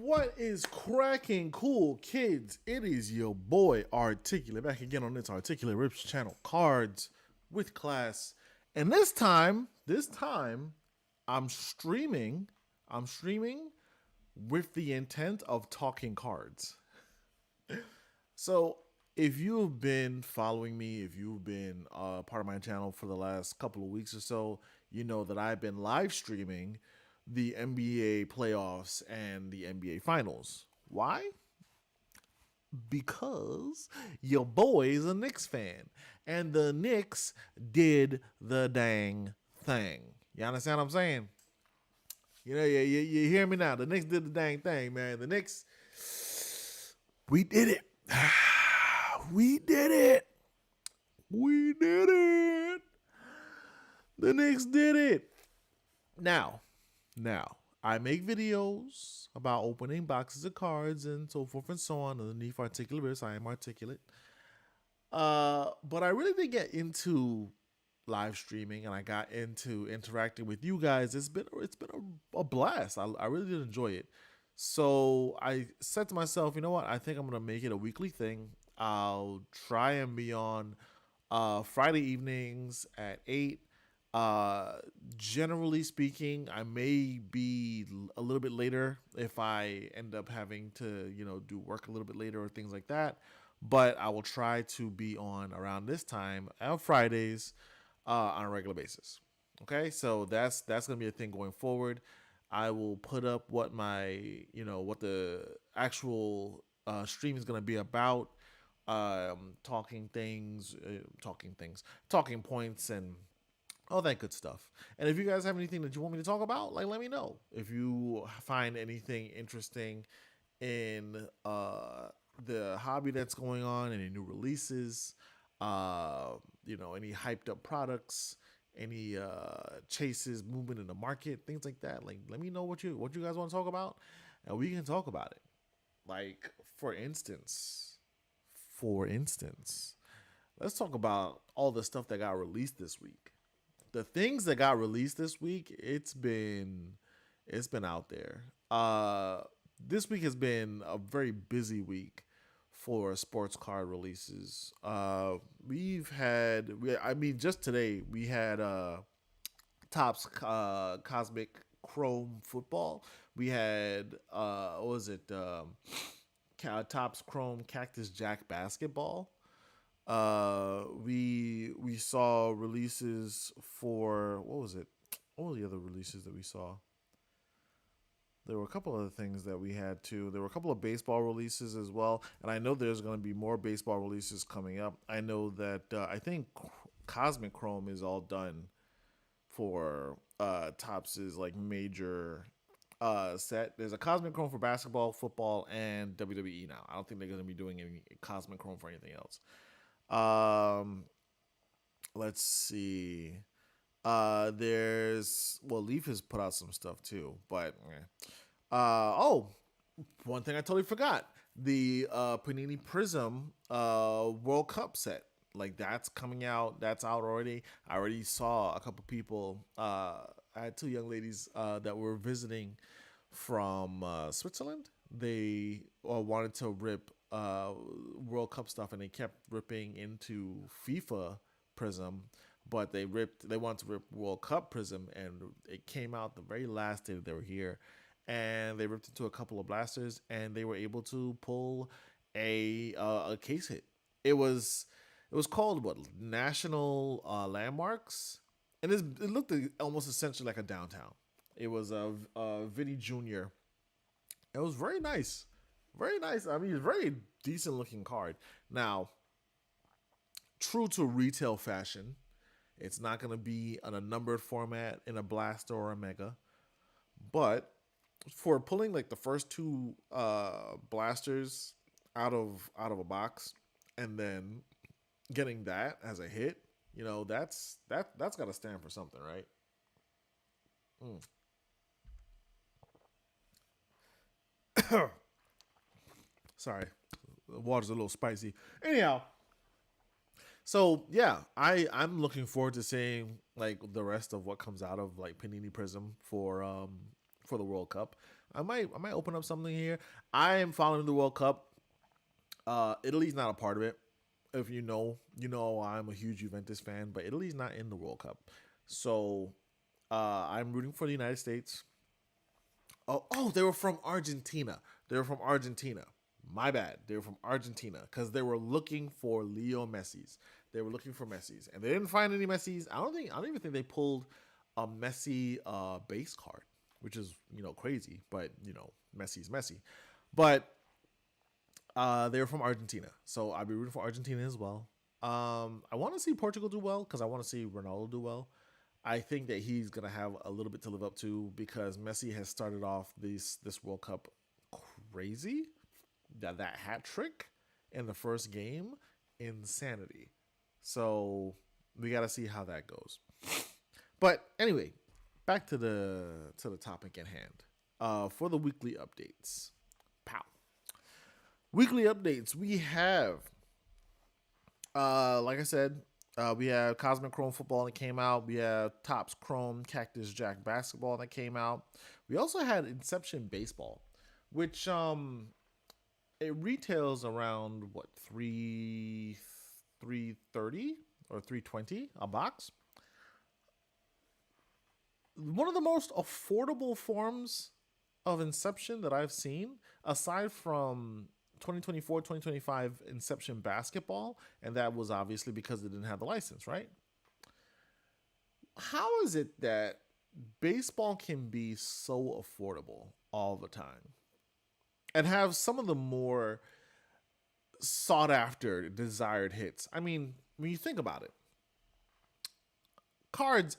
What is cracking, cool kids? It is your boy Articulate back again on this Articulaterips channel, Cards with Class, and this time, I'm streaming. I'm streaming with the intent of talking cards. So, if you've been following me, if you've been part of my channel for the last couple of weeks or so, you know that I've been live streaming the NBA playoffs and the NBA finals. Why? Because your boy is a Knicks fan, and the Knicks did the dang thing. You understand what I'm saying? You hear me now. The Knicks did the dang thing, man. The Knicks, we did it. We did it. We did it. The Knicks did it. Now, I make videos about opening boxes of cards and so forth and so on underneath Articulaterips. I am articulate. But I really did get into live streaming and I got into interacting with you guys. It's been a blast. I really did enjoy it. So I said to myself, you know what? I think I'm gonna make it a weekly thing. I'll try and be on Friday evenings at 8. Uh, Generally speaking, I may be a little bit later if I end up having to, do work a little bit later or things like that. But I will try to be on around this time on Fridays on a regular basis. Okay, so that's gonna be a thing going forward. I will put up what what the actual stream is gonna be about, talking points, and all that good stuff. And if you guys have anything that you want me to talk about, like, let me know. If you find anything interesting in the hobby that's going on, any new releases, any hyped up products, any chases, movement in the market, things like that. Like, let me know what you guys want to talk about, and we can talk about it. Like, for instance, let's talk about all the stuff that got released this week. The things that got released this week, it's been out there. This week has been a very busy week for sports card releases. Just today we had Topps Cosmic Chrome football. We had what was it? Topps Chrome Cactus Jack basketball. We saw releases for what was it? What were the other releases that we saw? There were a couple other things that we had too. There were a couple of baseball releases as well, and I know there's going to be more baseball releases coming up. I know that I think Cosmic Chrome is all done for Topps' like major set. There's a Cosmic Chrome for basketball, football, and WWE now. I don't think they're going to be doing any Cosmic Chrome for anything else. Um, let's see. Leaf has put out some stuff too, but one thing I totally forgot: the Panini Prism World Cup set. Like, that's coming out. That's out already. I already saw a couple people. I had two young ladies that were visiting from Switzerland. They wanted to rip World Cup stuff, and they kept ripping into FIFA Prism, but they wanted to rip World Cup Prism, and it came out the very last day that they were here, and they ripped into a couple of blasters, and they were able to pull a case hit. It was called what, National Landmarks, and it looked almost essentially like a downtown. It was a Vinny Jr. It was very nice. Very nice. I mean, it's a very decent looking card. Now, true to retail fashion, it's not going to be on a numbered format in a blaster or a mega. But for pulling like the first two blasters out of a box and then getting that as a hit, that's got to stand for something, right? Sorry, the water's a little spicy. Anyhow, so yeah, I'm looking forward to seeing like the rest of what comes out of like Panini Prism for for the World Cup. I might open up something here. I am following the World Cup. Italy's not a part of it. If you know I'm a huge Juventus fan, but Italy's not in the World Cup. So I'm rooting for the United States. Oh, they were from Argentina. They were from Argentina. My bad. They were from Argentina because they were looking for Leo Messi's. They were looking for Messi's, and they didn't find any Messi's. I don't even think they pulled a Messi base card, which is crazy. But Messi's Messi. But they're from Argentina, so I'll be rooting for Argentina as well. I want to see Portugal do well because I want to see Ronaldo do well. I think that he's gonna have a little bit to live up to because Messi has started off this World Cup crazy. That hat trick in the first game, insanity. So we got to see how that goes. But anyway, back to the topic at hand. For the weekly updates, pow. Weekly updates. We have, like I said, we have Cosmic Chrome football that came out. We have Topps Chrome Cactus Jack basketball that came out. We also had Inception baseball, which it retails around what 330 or 320 a box. One of the most affordable forms of Inception that I've seen, aside from 2024, 2025 Inception basketball, and that was obviously because they didn't have the license, right? How is it that baseball can be so affordable all the time and have some of the more sought after, desired hits? I mean, when you think about it, cards,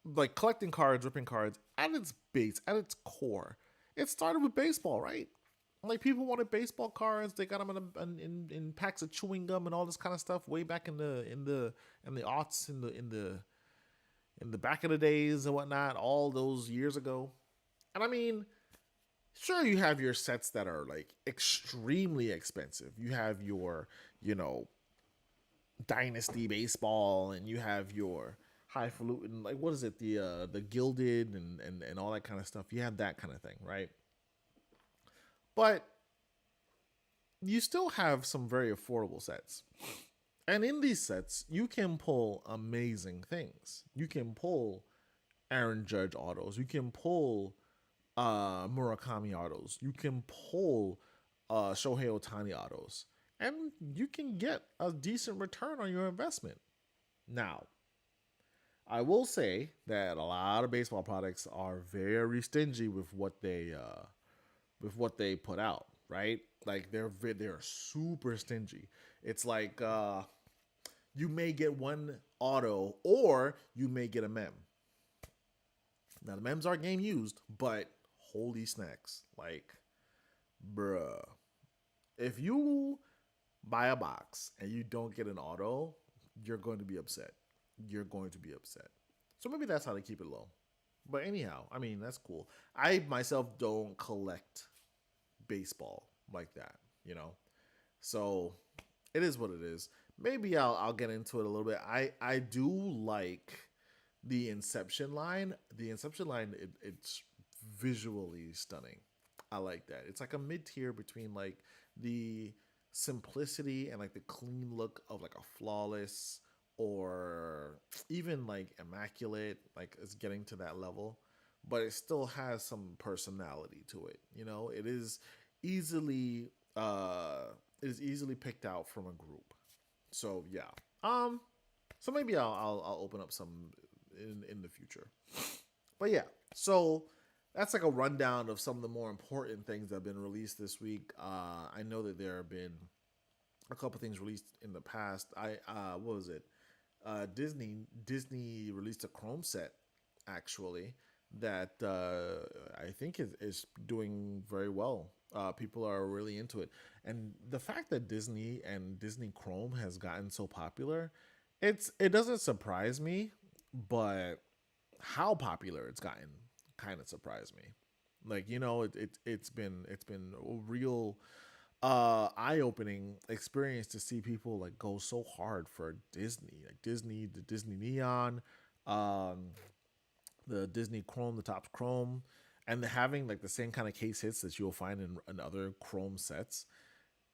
like collecting cards, ripping cards, at its base, at its core, it started with baseball, right? Like people wanted baseball cards. They got them in packs of chewing gum and all this kind of stuff way back in the aughts in the back of the days and whatnot, all those years ago. And I mean, sure, you have your sets that are like extremely expensive. You have your you know dynasty baseball, and you have your highfalutin, like what is it, the gilded and all that kind of stuff. You have that kind of thing, right? But you still have some very affordable sets. And in these sets, you can pull amazing things. You can pull Aaron Judge autos. You can pull Murakami autos. You can pull Shohei Otani autos. And you can get a decent return on your investment. Now, I will say that a lot of baseball products are very stingy with what they put out, right? Like they're super stingy. It's like you may get one auto or you may get a mem. Now the mems are game used, but holy snacks, like bruh, if you buy a box and you don't get an auto, you're going to be upset. You're going to be upset. So maybe that's how they keep it low. But anyhow, I mean that's cool. I myself don't collect baseball like that, you know. So it is what it is. Maybe I'll get into it a little bit. I do like the Inception line. The Inception line, it's visually stunning. I like that. It's like a mid tier between like the simplicity and like the clean look of like a flawless or even like immaculate. Like it's getting to that level, but it still has some personality to it. Easily it is easily picked out from a group. So yeah. Um so maybe I'll open up some in the future. But yeah, so that's like a rundown of some of the more important things that have been released this week. I know that there have been a couple things released in the past. What was it? Disney released a Chrome set actually that I think is doing very well. People are really into it, and the fact that Disney and Disney Chrome has gotten so popular, it doesn't surprise me, but how popular it's gotten kind of surprised me. Like it's been a real eye opening experience to see people like go so hard for Disney, like the Disney Neon, um, the Disney Chrome, the Topps Chrome, and having like the same kind of case hits that you'll find in other chrome sets.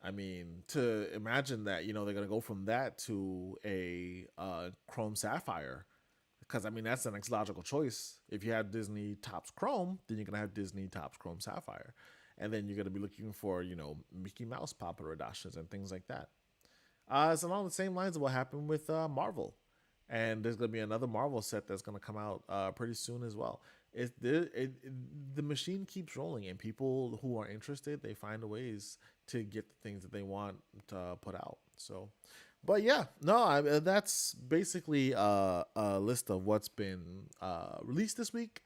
I mean, to imagine that, they're gonna go from that to a chrome sapphire, because I mean that's the next logical choice. If you have Disney Topps Chrome, then you're gonna have Disney Topps Chrome Sapphire, and then you're gonna be looking for Mickey Mouse Papa Radashes and things like that. It's along the same lines of what happened with Marvel, and there's gonna be another Marvel set that's gonna come out pretty soon as well. The machine keeps rolling, and people who are interested, they find ways to get the things that they want to put out. So, but yeah, no, that's basically a list of what's been released this week.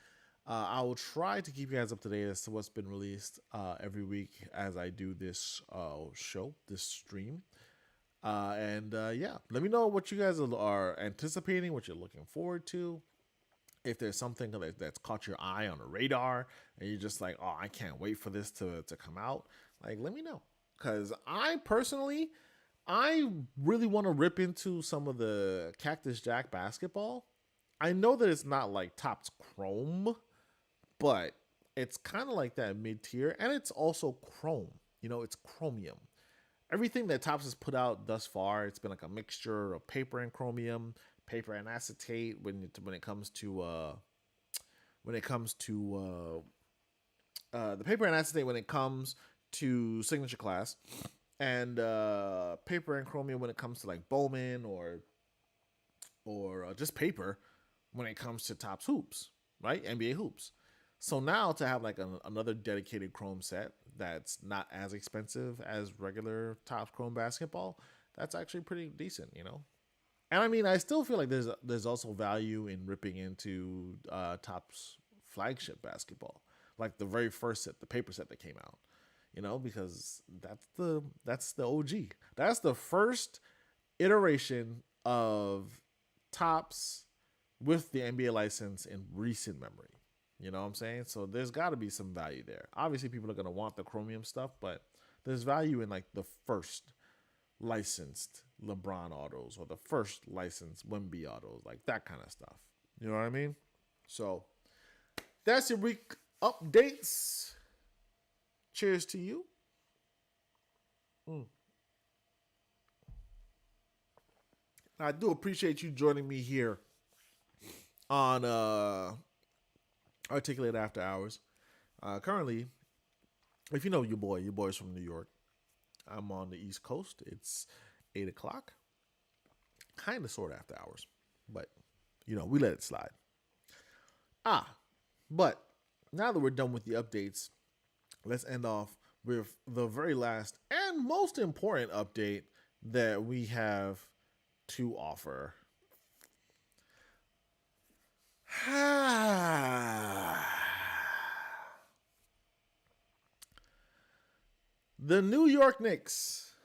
I will try to keep you guys up to date as to what's been released every week as I do this show, this stream. And yeah, let me know what you guys are anticipating, what you're looking forward to. If there's something that's caught your eye on a radar and you're just like, oh, I can't wait for this to come out, like, let me know. Because I really want to rip into some of the Cactus Jack basketball. I know that it's not like Topps Chrome, but it's kind of like that mid tier, and it's also chrome. It's chromium. Everything that Topps has put out thus far, it's been like a mixture of paper and chromium, paper and acetate when it comes to the paper and acetate when it comes to signature class, and paper and chromium when it comes to like Bowman or just paper when it comes to Topps hoops, right? NBA hoops. So now to have like another dedicated chrome set that's not as expensive as regular Topps Chrome basketball, that's actually pretty decent, And I mean, I still feel like there's also value in ripping into Topps flagship basketball, like the very first set, the paper set that came out, because that's the OG. That's the first iteration of Topps with the NBA license in recent memory. You know what I'm saying? So there's got to be some value there. Obviously, people are going to want the chromium stuff, but there's value in like the first licensed LeBron autos or the first licensed Wemby autos, like that kind of stuff. You know what I mean? So that's your week updates. Cheers to you. I do appreciate you joining me here on Articulate After Hours. Currently, if you know your boy's from New York. I'm on the East Coast. It's 8 o'clock. Kind of sort of after hours. But, we let it slide. But now that we're done with the updates, let's end off with the very last and most important update that we have to offer. The New York Knicks.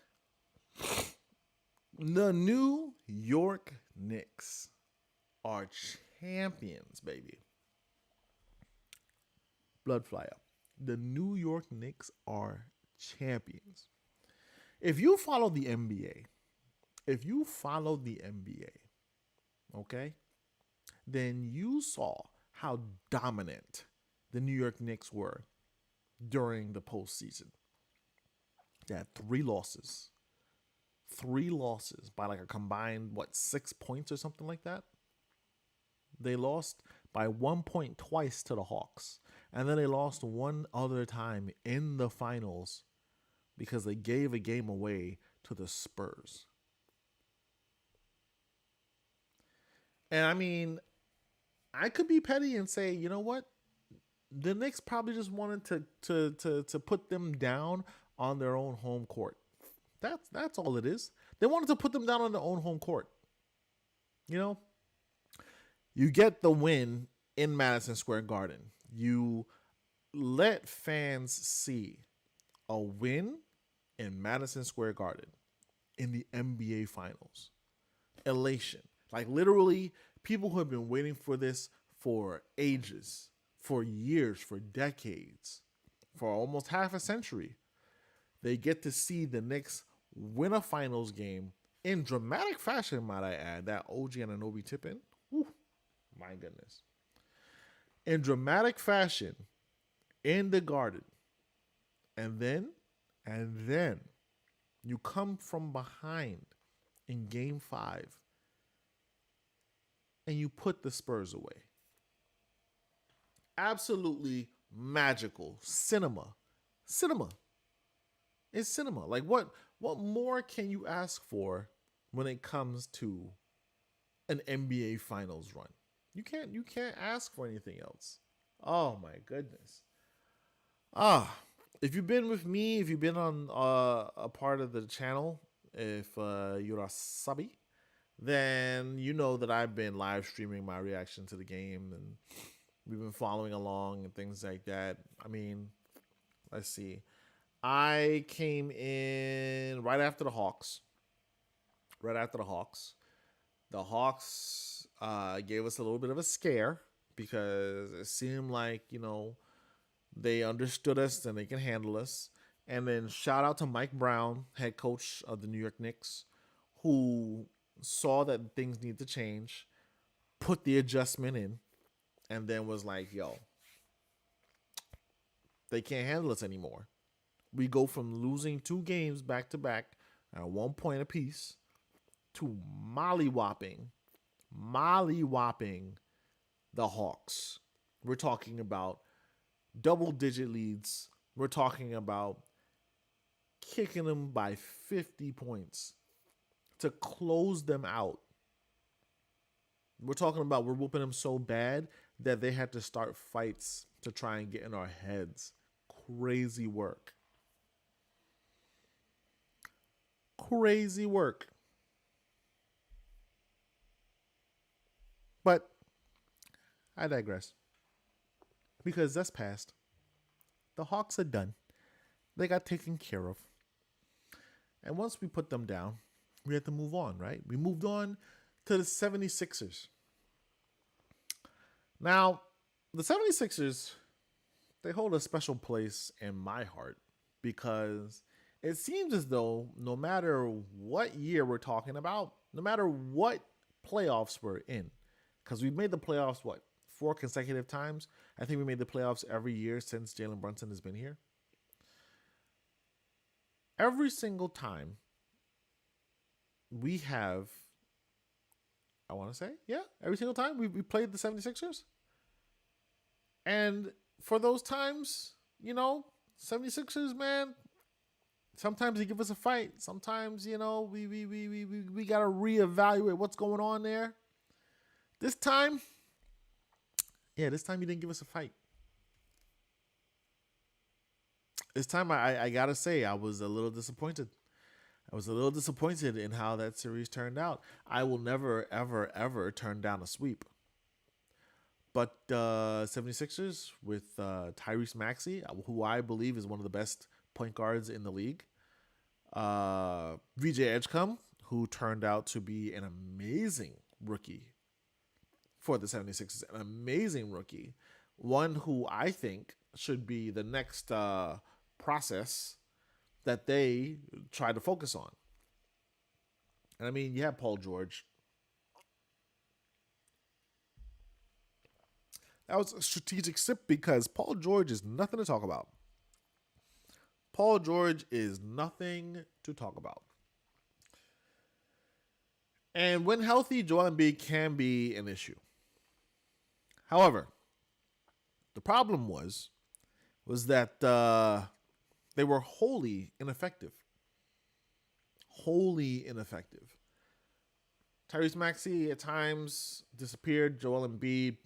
The New York Knicks are champions, baby. Blood fly up. The New York Knicks are champions. If you follow the NBA, okay, then you saw how dominant the New York Knicks were during the postseason. They had 3 losses. 3 losses by like a combined, 6 points or something like that? They lost by 1 point twice to the Hawks. And then they lost one other time in the finals because they gave a game away to the Spurs. And I mean, I could be petty and say, you know what? The Knicks probably just wanted to put them down on their own home court. That's all it is. They wanted to put them down on their own home court. You get the win in Madison Square Garden. You let fans see a win in Madison Square Garden in the NBA Finals. Elation. Like literally, people who have been waiting for this for ages, for years, for decades, for almost half a century. They get to see the Knicks win a finals game in dramatic fashion, might I add. That OG Anunoby tip-in. Whew, my goodness. In dramatic fashion, in the Garden, and then you come from behind in Game 5 and you put the Spurs away. Absolutely magical cinema. Cinema. It's cinema. Like what more can you ask for when it comes to an NBA finals run? You can't ask for anything else. Oh my goodness. Ah, if you've been with me, if you've been on a part of the channel, if you're a subby, then you know that I've been live streaming my reaction to the game, and we've been following along and things like that. I mean, let's see. I came in right after the Hawks. Right after the Hawks. The Hawks gave us a little bit of a scare because it seemed like, they understood us and they can handle us. And then shout out to Mike Brown, head coach of the New York Knicks, who saw that things need to change, put the adjustment in, and then was like, yo, they can't handle us anymore. We go from losing 2 games back to back at 1 point apiece to mollywhopping the Hawks. We're talking about double digit leads. We're talking about kicking them by 50 points to close them out. We're talking about we're whooping them so bad that they had to start fights to try and get in our heads. Crazy work. Crazy work. But I digress. Because that's past. The Hawks are done. They got taken care of. And once we put them down, we had to move on, right? We moved on to the 76ers. Now, the 76ers, they hold a special place in my heart because it seems as though no matter what year we're talking about, no matter what playoffs we're in, because we've made the playoffs, 4 consecutive times? I think we made the playoffs every year since Jalen Brunson has been here. Every single time we have, I want to say, every single time we played the 76ers. And for those times, 76ers, man, sometimes they give us a fight. Sometimes, we got to reevaluate what's going on there. This time you didn't give us a fight. This time, I gotta say, I was a little disappointed. I was a little disappointed in how that series turned out. I will never, ever, ever turn down a sweep. But 76ers with Tyrese Maxey, who I believe is one of the best point guards in the league. VJ Edgecombe, who turned out to be an amazing rookie for the 76ers. An amazing rookie. One who I think should be the next process that they try to focus on. And I mean, you have Paul George. That was a strategic sip because Paul George is nothing to talk about. Paul George is nothing to talk about. And when healthy, Joel Embiid can be an issue. However, the problem was that they were wholly ineffective. Wholly ineffective. Tyrese Maxey at times disappeared. Joel Embiid,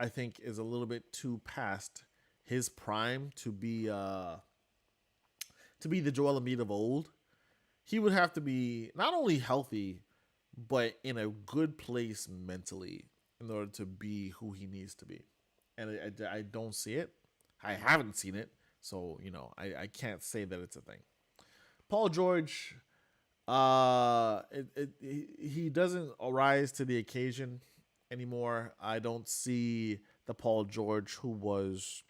I think, is a little bit too past his prime to be the Joel Embiid of old. He would have to be not only healthy, but in a good place mentally in order to be who he needs to be. And I don't see it. I haven't seen it. So, I can't say that it's a thing. Paul George, he doesn't arise to the occasion anymore. I don't see the Paul George who was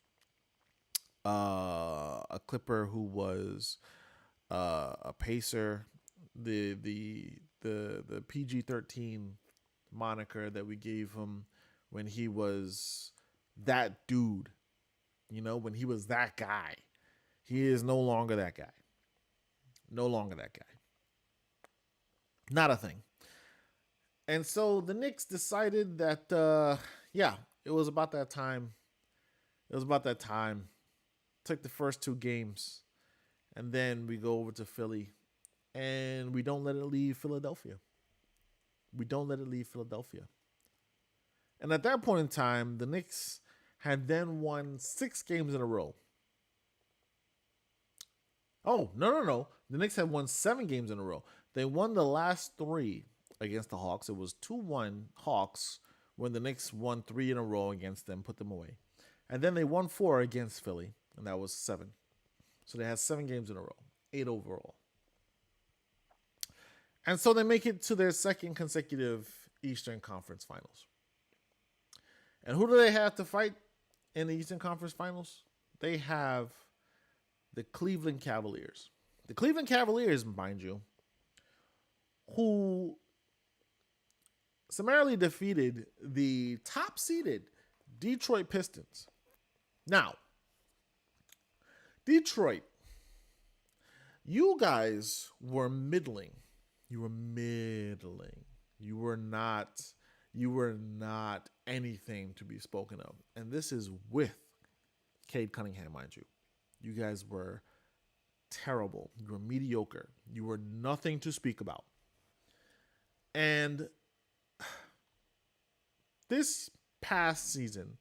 a Clipper, who was a Pacer, the PG-13 moniker that we gave him when he was that dude when he was that guy. He is no longer that guy. No longer that guy. Not a thing. And so the Knicks decided that, yeah, it was about that time. It was about that time. Took the first two games, and then we go over to Philly, and we don't let it leave Philadelphia. We don't let it leave Philadelphia. And at that point in time, the Knicks had then won 6 games in a row. Oh, no. The Knicks had won 7 games in a row. They won the last 3 against the Hawks. It was 2-1 Hawks when the Knicks won 3 in a row against them, put them away. And then they won 4 against Philly, and that was 7. So they had 7 games in a row, 8 overall. And so they make it to their second consecutive Eastern Conference Finals. And who do they have to fight in the Eastern Conference Finals? They have the Cleveland Cavaliers. The Cleveland Cavaliers, mind you, who summarily defeated the top-seeded Detroit Pistons. Now, Detroit, you guys were middling. You were middling. You were not anything to be spoken of. And this is with Cade Cunningham, mind you. You guys were terrible. You were mediocre. You were nothing to speak about. And this past season,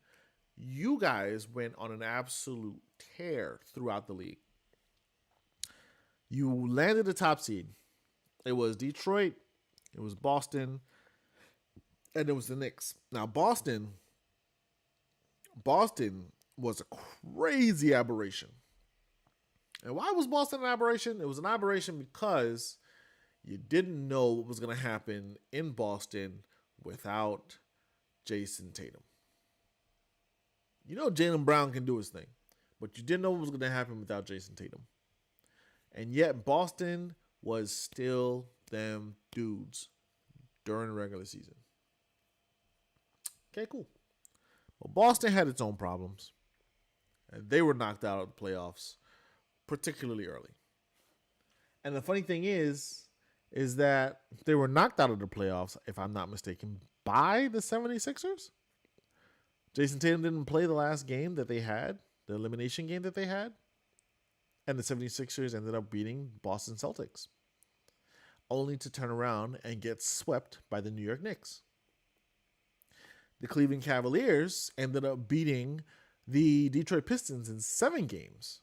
you guys went on an absolute tear throughout the league. You landed the top seed. It was Detroit, it was Boston, and it was the Knicks. Now, Boston was a crazy aberration. And why was Boston an aberration? It was an aberration because you didn't know what was going to happen in Boston without Jason Tatum. You know Jaylen Brown can do his thing, but you didn't know what was going to happen without Jason Tatum. And yet Boston was still them dudes during the regular season. Okay, cool. Well, Boston had its own problems, and they were knocked out of the playoffs particularly early. And the funny thing is that they were knocked out of the playoffs, if I'm not mistaken, by the 76ers. Jason Tatum didn't play the last game that they had, the elimination game that they had. And the 76ers ended up beating Boston Celtics, only to turn around and get swept by the New York Knicks. The Cleveland Cavaliers ended up beating the Detroit Pistons in 7 games.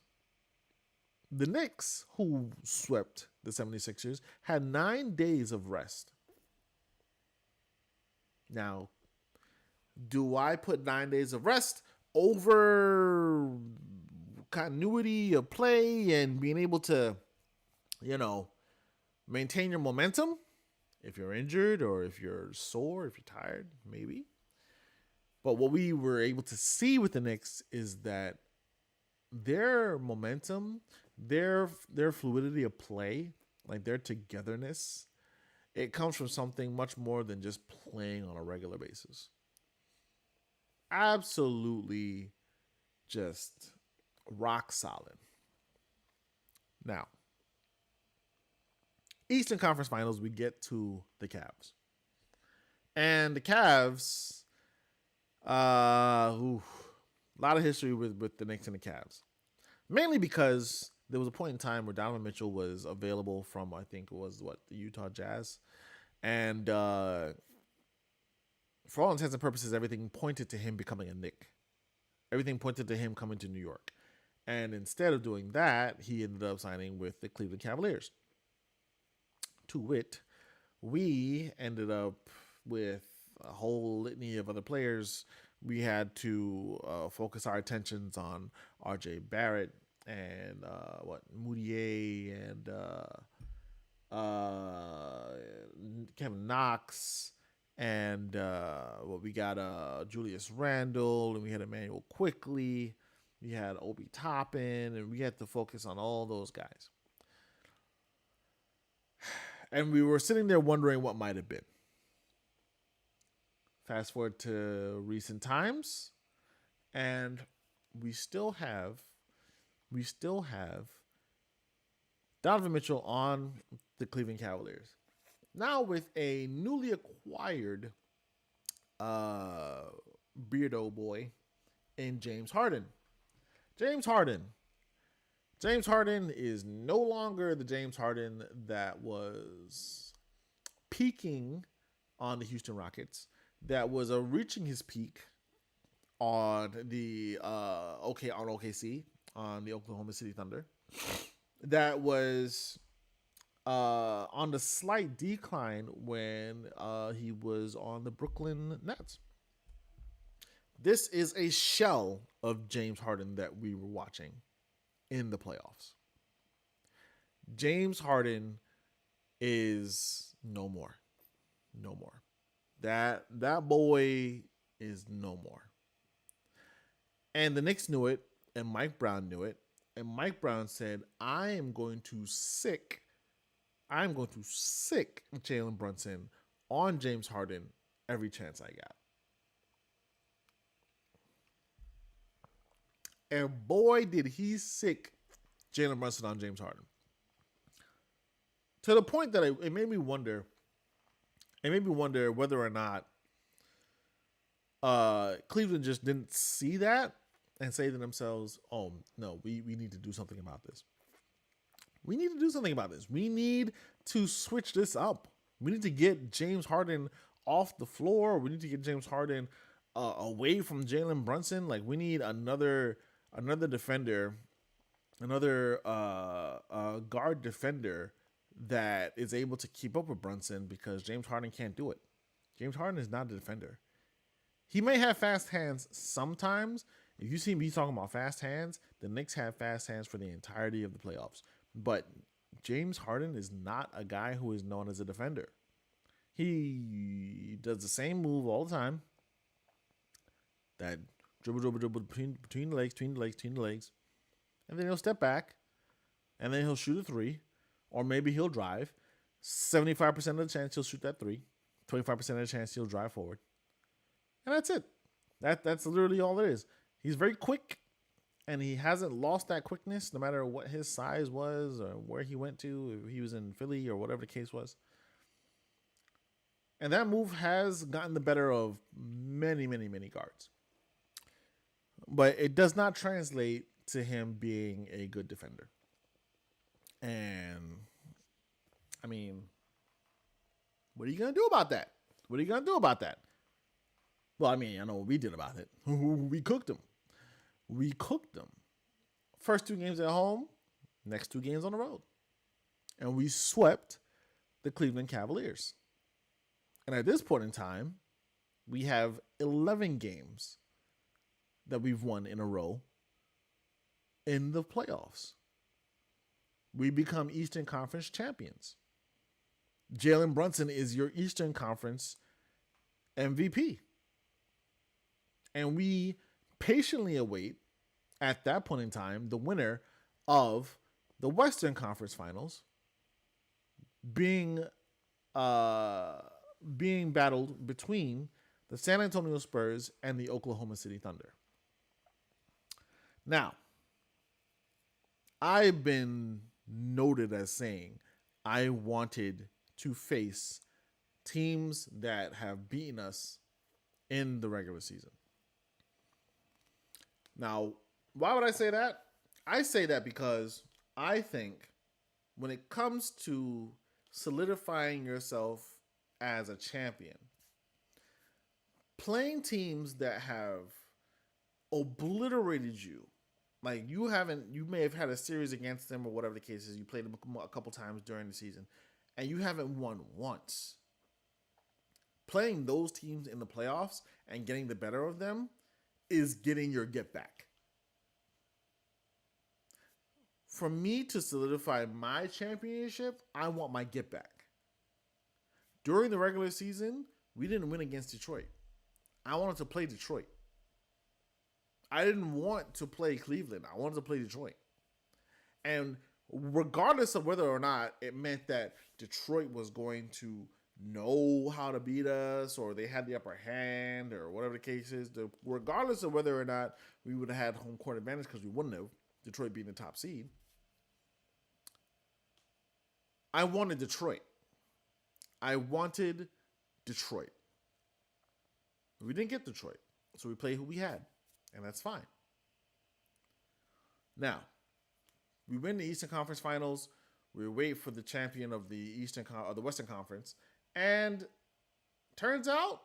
The Knicks, who swept the 76ers, had 9 days of rest. Now, do I put 9 days of rest over continuity of play and being able to, maintain your momentum? If you're injured or if you're sore, if you're tired, maybe. But what we were able to see with the Knicks is that their momentum, their fluidity of play, like their togetherness, it comes from something much more than just playing on a regular basis. Absolutely just rock solid. Now, Eastern Conference Finals, we get to the Cavs. And the Cavs, a lot of history with the Knicks and the Cavs. Mainly because there was a point in time where Donovan Mitchell was available from, I think it was, the Utah Jazz. And for all intents and purposes, everything pointed to him becoming a Knick. Everything pointed to him coming to New York. And instead of doing that, he ended up signing with the Cleveland Cavaliers. To wit, we ended up with a whole litany of other players. We had to focus our attentions on R.J. Barrett and Moutier and Kevin Knox, and we got Julius Randle, and we had Emmanuel Quickly, we had Obi Toppin, and we had to focus on all those guys. And we were sitting there wondering what might have been. Fast forward to recent times, and we still have we still have Donovan Mitchell on the Cleveland Cavaliers. Now with a newly acquired uh, beardo boy in James Harden. James Harden. James Harden is no longer the James Harden that was peaking on the Houston Rockets, that was reaching his peak on the on OKC, on the Oklahoma City Thunder, that was on the slight decline when he was on the Brooklyn Nets. This is a shell of James Harden that we were watching in the playoffs. James Harden is no more. No more. That boy is no more. And the Knicks knew it, and Mike Brown knew it. And Mike Brown said, I'm going to sick Jalen Brunson on James Harden every chance I got. And boy, did he sick Jalen Brunson on James Harden. To the point that it made me wonder whether or not Cleveland just didn't see that and say to themselves, oh, no, we need to do something about this. We need to do something about this. We need to switch this up. We need to get James Harden off the floor. We need to get James Harden away from Jalen Brunson. Like, we need another defender, another guard defender that is able to keep up with Brunson, because James Harden can't do it. James Harden is not a defender. He may have fast hands sometimes. If you see me talking about fast hands, the Knicks have fast hands for the entirety of the playoffs. But James Harden is not a guy who is known as a defender. He does the same move all the time. That dribble between the legs. And then he'll step back. And then he'll shoot a three. Or maybe he'll drive. 75% of the chance he'll shoot that three. 25% of the chance he'll drive forward. And that's it. That's literally all it is. He's very quick, and he hasn't lost that quickness no matter what his size was or where he went to, if he was in Philly or whatever the case was. And that move has gotten the better of many, many, many guards. But it does not translate to him being a good defender. And, I mean, what are you going to do about that? Well, I mean, I know what we did about it. We cooked them. First 2 games at home, next 2 games on the road. And we swept the Cleveland Cavaliers. And at this point in time, we have 11 games that we've won in a row in the playoffs. We become Eastern Conference champions. Jalen Brunson is your Eastern Conference MVP. And we patiently await, at that point in time, the winner of the Western Conference Finals being battled between the San Antonio Spurs and the Oklahoma City Thunder. Now, I've been noted as saying I wanted to face teams that have beaten us in the regular season. Now, why would I say that? I say that because I think when it comes to solidifying yourself as a champion, playing teams that have obliterated you, like you may have had a series against them or whatever the case is, you played them a couple times during the season, and you haven't won once. Playing those teams in the playoffs and getting the better of them is getting your get back. For me to solidify my championship, I want my get back. During the regular season, we didn't win against Detroit. I wanted to play Detroit. I didn't want to play Cleveland. I wanted to play Detroit. And regardless of whether or not it meant that Detroit was going to know how to beat us or they had the upper hand or whatever the case is. Regardless of whether or not we would have had home court advantage because we wouldn't have, Detroit being the top seed. I wanted Detroit. I wanted Detroit. We didn't get Detroit, so we played who we had, and that's fine. Now, we win the Eastern Conference Finals. We wait for the champion of the the Western Conference, and turns out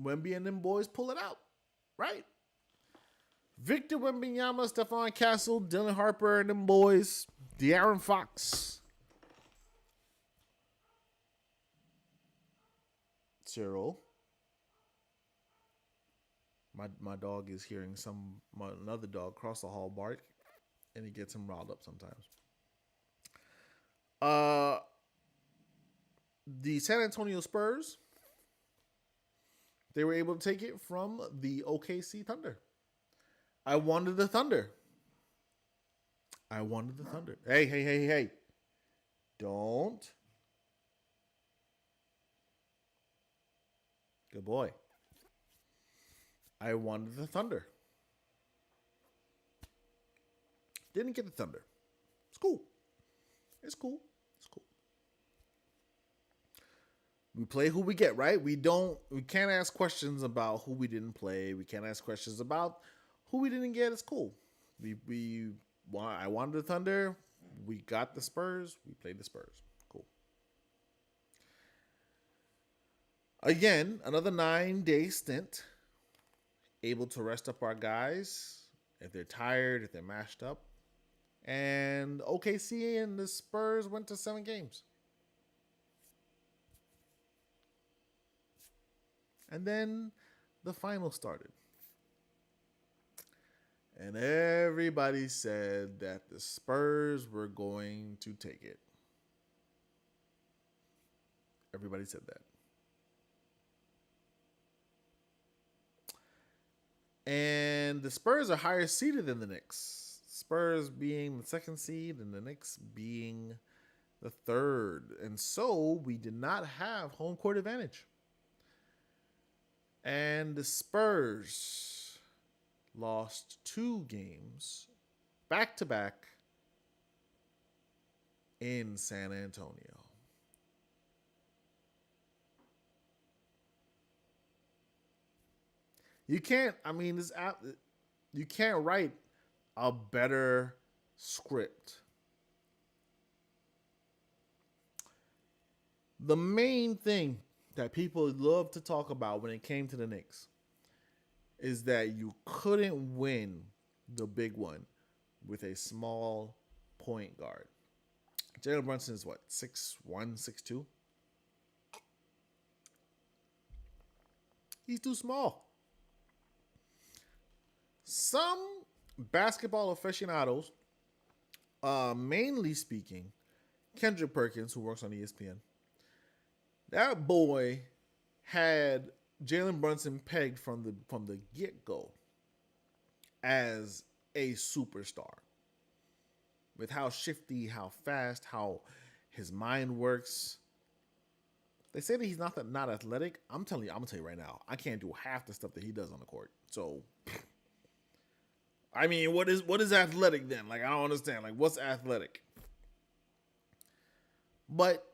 Wemby and them boys pull it out, right? Victor Wembanyama, Stephon Castle, Dylan Harper, and them boys, De'Aaron Fox, Cyril. My dog is hearing another dog cross the hall bark, and he gets him riled up sometimes. The San Antonio Spurs, they were able to take it from the OKC Thunder. I wanted the Thunder. Hey. Don't. Good boy. I wanted the Thunder. Didn't get the Thunder. It's cool. We play who we get, right? We can't ask questions about who we didn't play. We can't ask questions about who we didn't get. It's cool. I wanted the Thunder. We got the Spurs. We played the Spurs. Cool. Again, another 9-day stint. Able to rest up our guys if they're tired, if they're mashed up. And OKC and the Spurs went to 7 games. And then the final started. And everybody said that the Spurs were going to take it. Everybody said that. And the Spurs are higher seeded than the Knicks. Spurs being the 2nd seed and the Knicks being the 3rd. And so we did not have home court advantage. And the Spurs lost 2 games back-to-back in San Antonio. You can't write a better script. The main thing that people love to talk about when it came to the Knicks is that you couldn't win the big one with a small point guard. Jalen Brunson is what, 6'1", 6'2"? He's too small. Some basketball aficionados, mainly speaking, Kendrick Perkins, who works on ESPN, that boy had Jalen Brunson pegged from the get-go as a superstar. With how shifty, how fast, how his mind works. They say that he's not athletic. I'm gonna tell you right now, I can't do half the stuff that he does on the court. So, I mean, what is athletic then? Like, I don't understand. Like, what's athletic? But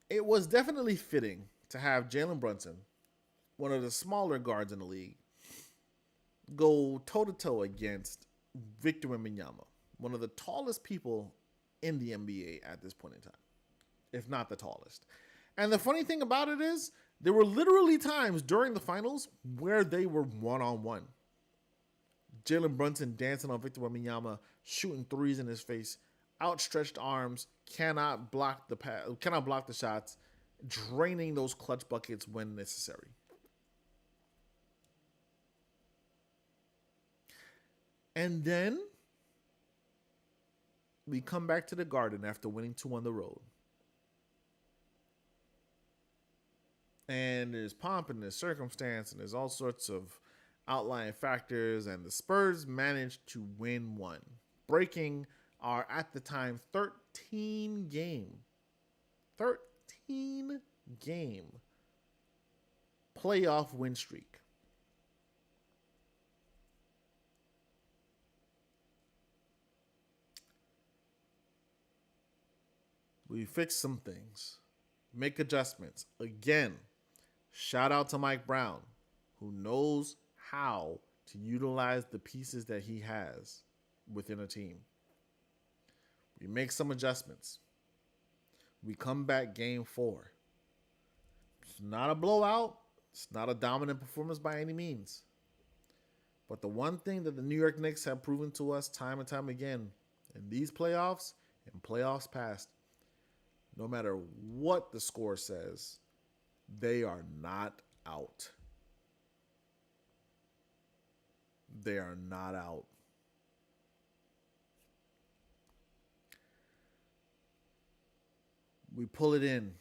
it was definitely fitting to have Jalen Brunson, one of the smaller guards in the league, go toe-to-toe against Victor Wembanyama, one of the tallest people in the NBA at this point in time, if not the tallest. And the funny thing about it is, there were literally times during the finals where they were one-on-one. Jalen Brunson dancing on Victor Wembanyama, shooting threes in his face, outstretched arms, cannot block the shots, draining those clutch buckets when necessary. And then we come back to the Garden after winning 2 on the road. And there's pomp and there's circumstance and there's all sorts of outlying factors, and the Spurs managed to win 1, breaking our, at the time, 13-game 13 game playoff win streak. We fixed some things, make adjustments. Again, shout out to Mike Brown, who knows how to utilize the pieces that he has within a team. We make some adjustments. We come back game 4. It's not a blowout. It's not a dominant performance by any means. But the one thing that the New York Knicks have proven to us time and time again in these playoffs and playoffs past, no matter what the score says, they are not out. They are not out. We pull it in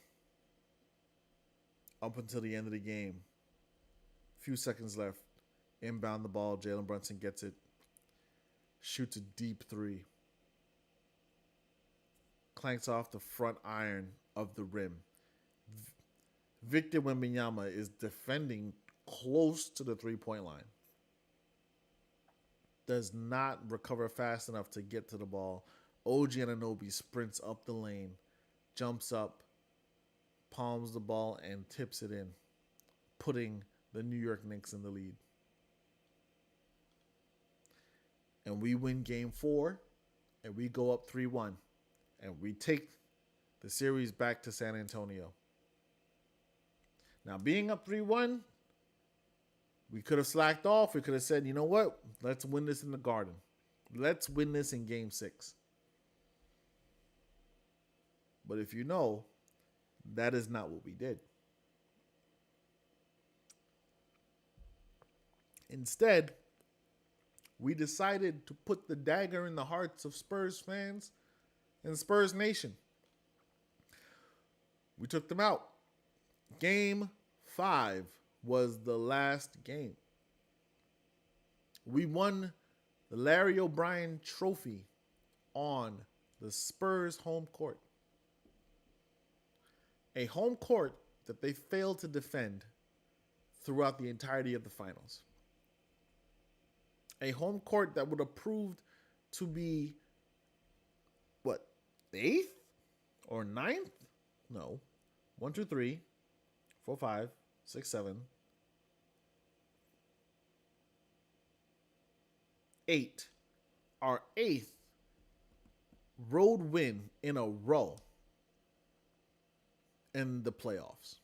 up until the end of the game. Few seconds left. Inbound the ball. Jalen Brunson gets it. Shoots a deep 3. Clanks off the front iron of the rim. Victor Wembanyama is defending close to the 3-point line. Does not recover fast enough to get to the ball. OG Anunoby sprints up the lane, jumps up, palms the ball, and tips it in, putting the New York Knicks in the lead. And we win game 4, and we go up 3-1, and we take the series back to San Antonio. Now, being up 3-1, we could have slacked off. We could have said, you know what? Let's win this in the Garden. Let's win this in game 6. But if you know, that is not what we did. Instead, we decided to put the dagger in the hearts of Spurs fans and Spurs Nation. We took them out. Game 5 was the last game. We won the Larry O'Brien Trophy on the Spurs home court. A home court that they failed to defend throughout the entirety of the finals. A home court that would have proved to be, 8th or 9th? No. 1, 2, 3, 4, 5, 6, 7, 8. Our 8th road win in a row in the playoffs.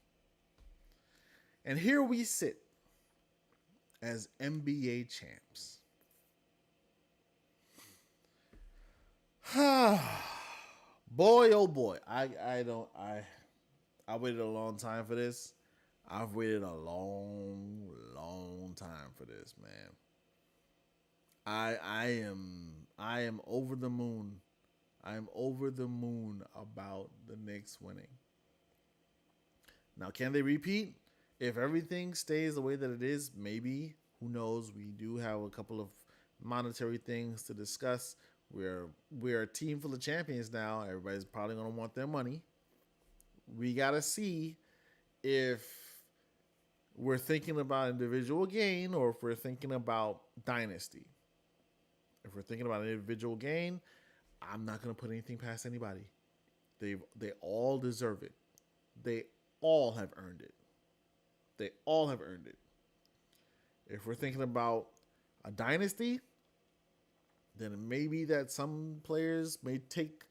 And here we sit as NBA champs. Boy, oh boy. I waited a long time for this. I've waited a long time for this, man. I am over the moon. I am over the moon about the Knicks winning. Now, can they repeat? If everything stays the way that it is, maybe. Who knows? We do have a couple of monetary things to discuss. We're a team full of champions now. Everybody's probably going to want their money. We got to see if we're thinking about individual gain or if we're thinking about dynasty. If we're thinking about an individual gain, I'm not going to put anything past anybody. They all deserve it. They all have earned it. They all have earned it. If we're thinking about a dynasty, then it may be that some players may take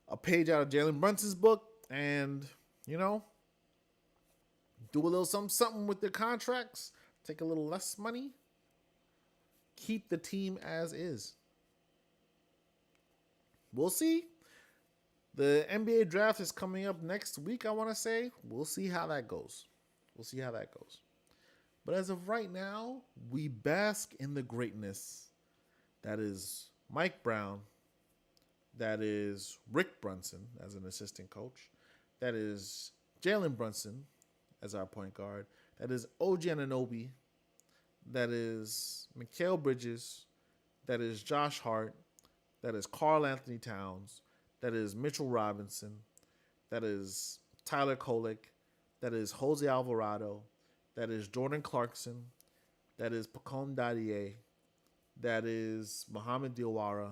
a page out of Jalen Brunson's book and, do a little something with their contracts, take a little less money, keep the team as is. We'll see. The NBA draft is coming up next week, I want to say. We'll see how that goes. But as of right now, we bask in the greatness that is Mike Brown, that is Rick Brunson as an assistant coach, that is Jalen Brunson as our point guard, that is OG Anunoby, that is Mikal Bridges, that is Josh Hart, that is Karl Anthony Towns, that is Mitchell Robinson, That is Tyler Kolek. That is Jose Alvarado. That is Jordan Clarkson. That is Pacom Dadier. That is Muhammad Diawara.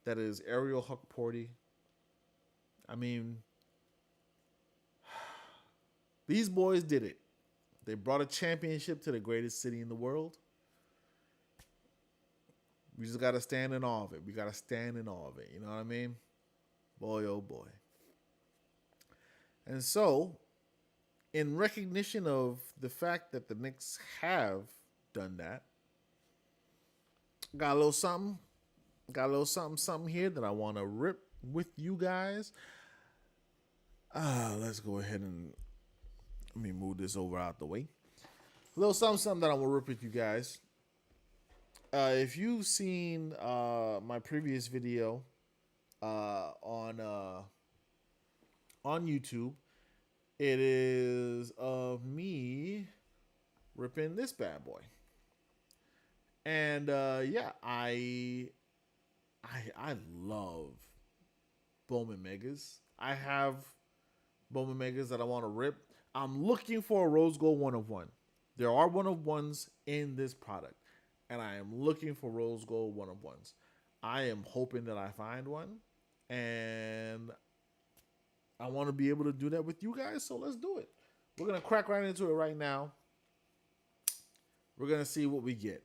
That is Ariel Huckporty. I mean, these boys did it. They brought a championship to the greatest city in the world. We just got to stand in awe of it. We got to stand in awe of it. You know what I mean? Boy, oh boy. And so, in recognition of the fact that the Knicks have done that, got a little something. Got a little something here that I want to rip with you guys. Let's go ahead and let me move this over out the way. A little something that I want to rip with you guys. If you've seen my previous video on YouTube, it is of me ripping this bad boy. And yeah, I love Bowman Megas. I have Bowman Megas that I want to rip. I'm looking for a rose gold 1-of-1. There are 1-of-1s in this product, and I am looking for rose gold 1-of-1s. I am hoping that I find one, and I want to be able to do that with you guys, so let's do it. We're going to crack right into it right now. We're going to see what we get.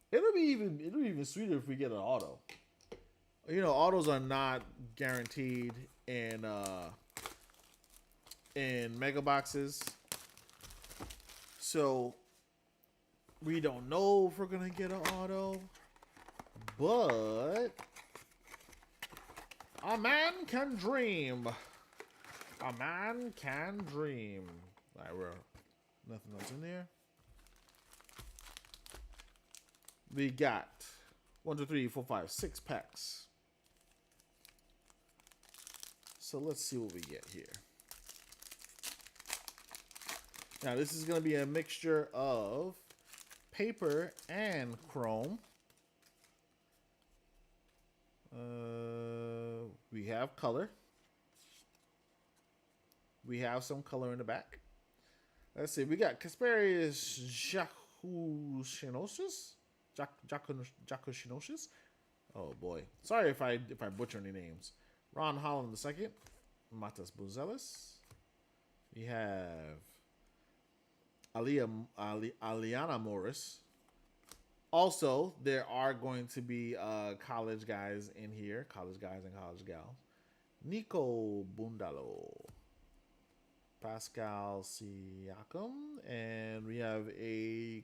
It'll be even sweeter if we get an auto. You know, autos are not guaranteed in mega boxes, so we don't know if we're gonna get an auto, but a man can dream. A man can dream. All right, we're nothing else in there. We got 1, 2, 3, 4, 5, 6 packs. So let's see what we get here. Now this is going to be a mixture of paper and chrome. We have color. We have some color in the back. Let's see. We got Kasperius Jakushinosis. Oh boy. Sorry if I butcher any names. Ron Holland II. Matas Buzelis. We have Aliana Morris. Also, there are going to be college guys in here. College guys and college gals. Nico Bundalo. Pascal Siakam. And we have a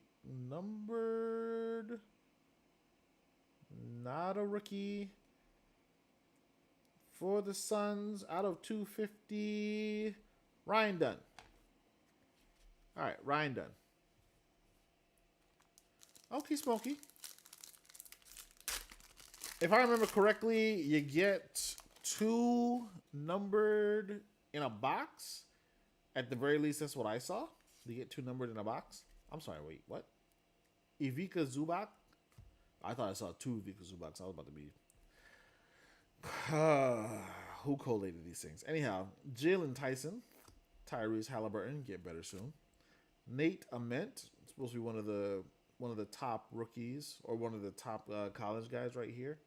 numbered, not a rookie, for the Suns out of 250, Ryan Dunn. All right, Ryan Dunn. Okie smoky. If I remember correctly, you get 2 numbered in a box. At the very least, that's what I saw. You get 2 numbered in a box. I'm sorry, wait, what? Ivica Zubac? I thought I saw 2 Ivica Zubacs. I was about to be... who collated these things? Anyhow, Jalen Tyson, Tyrese Halliburton, get better soon. Nate Ament, supposed to be one of the top rookies or one of the top college guys right here.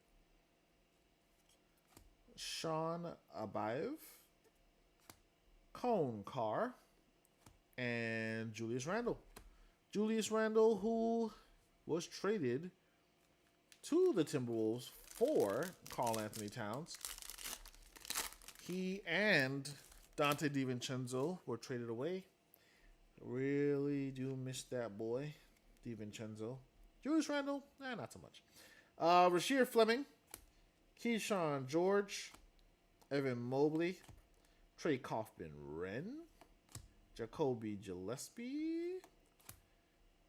Sean Abayev, Cone Carr, and Julius Randle. Julius Randle, who was traded to the Timberwolves for Karl Anthony Towns. He and Dante DiVincenzo were traded away. Really do miss that boy, DiVincenzo. Julius Randle, not so much. Rasheer Fleming, Keyshawn George, Evan Mobley, Trey Kaufman-Renn, Jacoby Gillespie,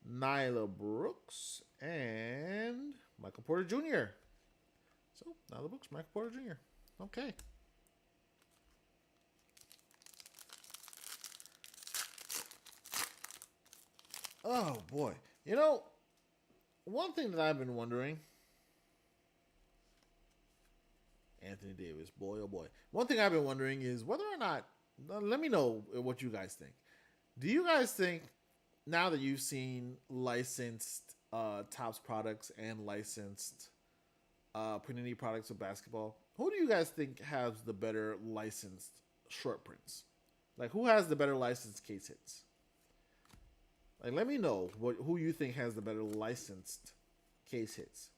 Nyla Brooks, and Michael Porter Jr. So, Nyla Brooks, Michael Porter Jr. Okay. Oh, boy. You know, one thing that I've been wondering, Anthony Davis, boy, oh boy. One thing I've been wondering is whether or not, let me know what you guys think. Do you guys think, now that you've seen licensed Topps products and licensed Panini products of basketball, who do you guys think has the better licensed short prints? Like, who has the better licensed case hits? Like, let me know who you think has the better licensed case hits.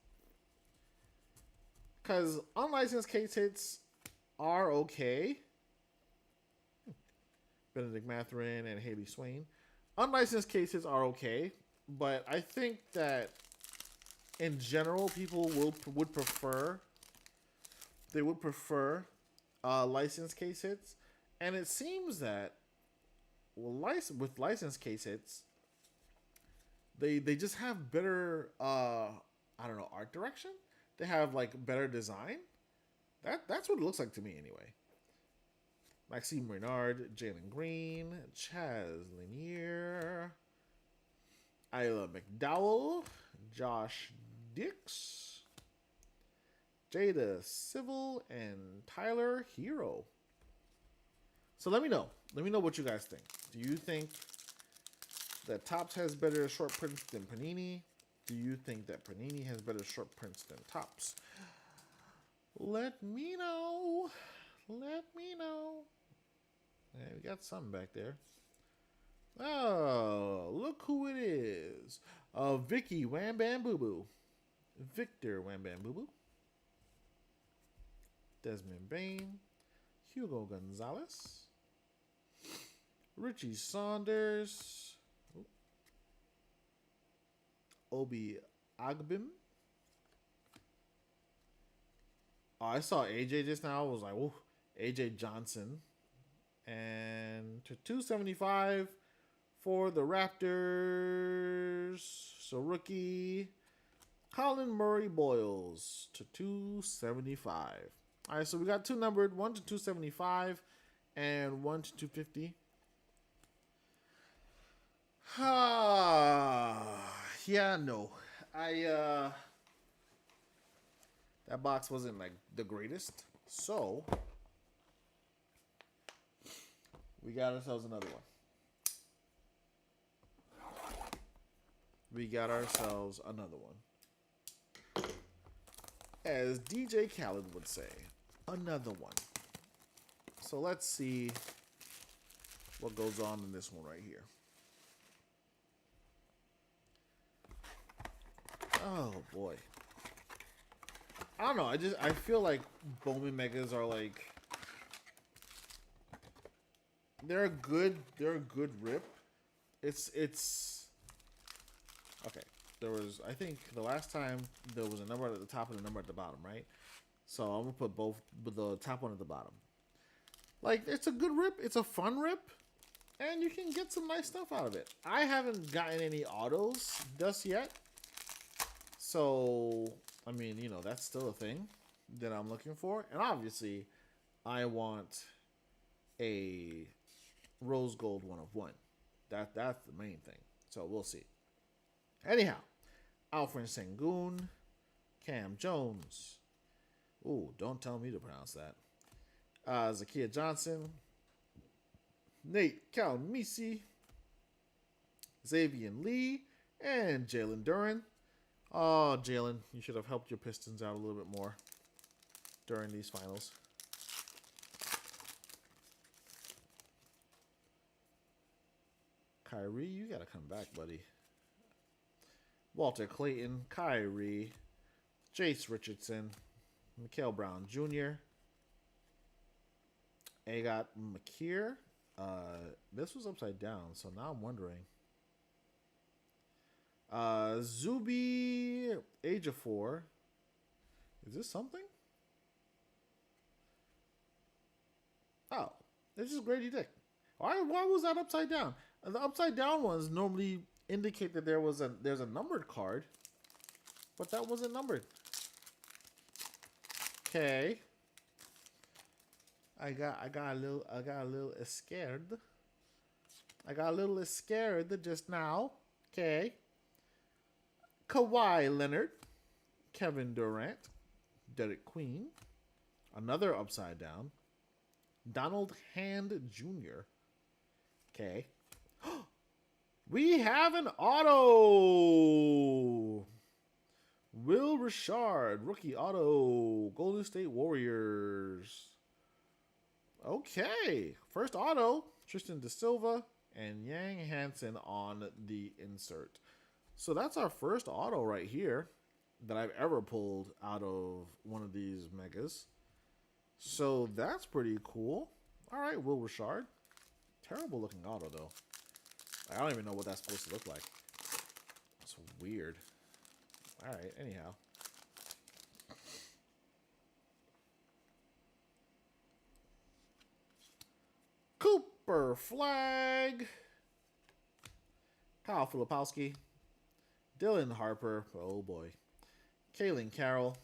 Because unlicensed case hits are okay. Benedict Mathurin and Haley Swain. Unlicensed case hits are okay, but I think that in general, people would prefer licensed case hits, and it seems that with licensed case hits, they just have better I don't know, art direction. They have like better design. That's what it looks like to me anyway. Maxime Renard, Jalen Green, Chaz Lanier, Isla McDowell, Josh Dix, Jada Civil, and Tyler Hero. So let me know. Let me know what you guys think. Do you think that Topps has better short prints than Panini? Do you think that Panini has better short prints than Topps? Let me know. Let me know. Yeah, we got something back there. Oh, look who it is. Vicky Wham Bam Boo Boo. Victor Wham Bam Boo Boo. Desmond Bain. Hugo Gonzalez. Richie Saunders. Obi Agbim. Oh, I saw AJ just now. I was like, oh, AJ Johnson. And to 275 for the Raptors. So rookie Colin Murray Boyles to 275. All right, so we got two numbered, 1 to 275 and 1 to 250. Yeah, no. That box wasn't like the greatest. So we got ourselves another one. We got ourselves another one. As DJ Khaled would say, another one. So let's see what goes on in this one right here. Oh boy. I don't know. I feel like Bowman Megas are like, they're a good rip. It's okay. There was, I think the last time there was a number at the top and a number at the bottom, right? So I'm gonna put both, but the top one at the bottom. Like, it's a good rip. It's a fun rip, and you can get some nice stuff out of it. I haven't gotten any autos just yet. So, I mean, you know, that's still a thing that I'm looking for. And obviously, I want a rose gold 1/1. That's the main thing. So, we'll see. Anyhow, Alfred Sengun, Cam Jones. Ooh, don't tell me to pronounce that. Zakia Johnson, Nate Kalmisi, Xavier Lee, and Jalen Duran. Oh, Jalen, you should have helped your Pistons out a little bit more during these finals. Kyrie, you got to come back, buddy. Walter Clayton, Kyrie, Jace Richardson, Mikael Brown Jr., Agot McKeer. This was upside down, so now I'm wondering. Zuby, age of 4. Is this something? Oh, this is Grady Dick. Why was that upside down? The upside down ones normally indicate that there's a numbered card, but that wasn't numbered. Okay. I got a little scared. I got a little scared just now. Okay. Kawhi Leonard, Kevin Durant, Derek Queen, Another upside down. Donald Hand Jr. Okay. We have an auto. Will Richard, rookie auto. Golden State Warriors. Okay. First auto. Tristan Da Silva and Yang Hansen on the insert. So that's our first auto right here that I've ever pulled out of one of these megas. So that's pretty cool. All right, Will Richard. Terrible looking auto, though. I don't even know what that's supposed to look like. It's weird. All right, anyhow. Cooper Flag. Kyle Filipowski. Dylan Harper. Oh, boy. Kaylin Carroll.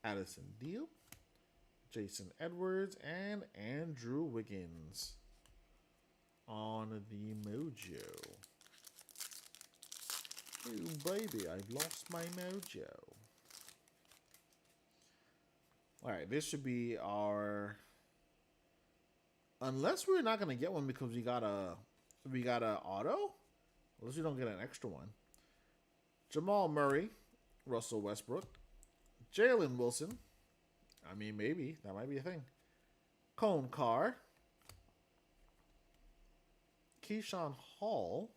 Addison Diop. Jason Edwards. And Andrew Wiggins on the mojo. Oh, baby, I've lost my mojo. All right, this should be our... Unless we're not going to get one because we got a auto? Unless we don't get an extra one. Jamal Murray, Russell Westbrook, Jalen Wilson. I mean, maybe. That might be a thing. Cone Carr. Keyshawn Hall.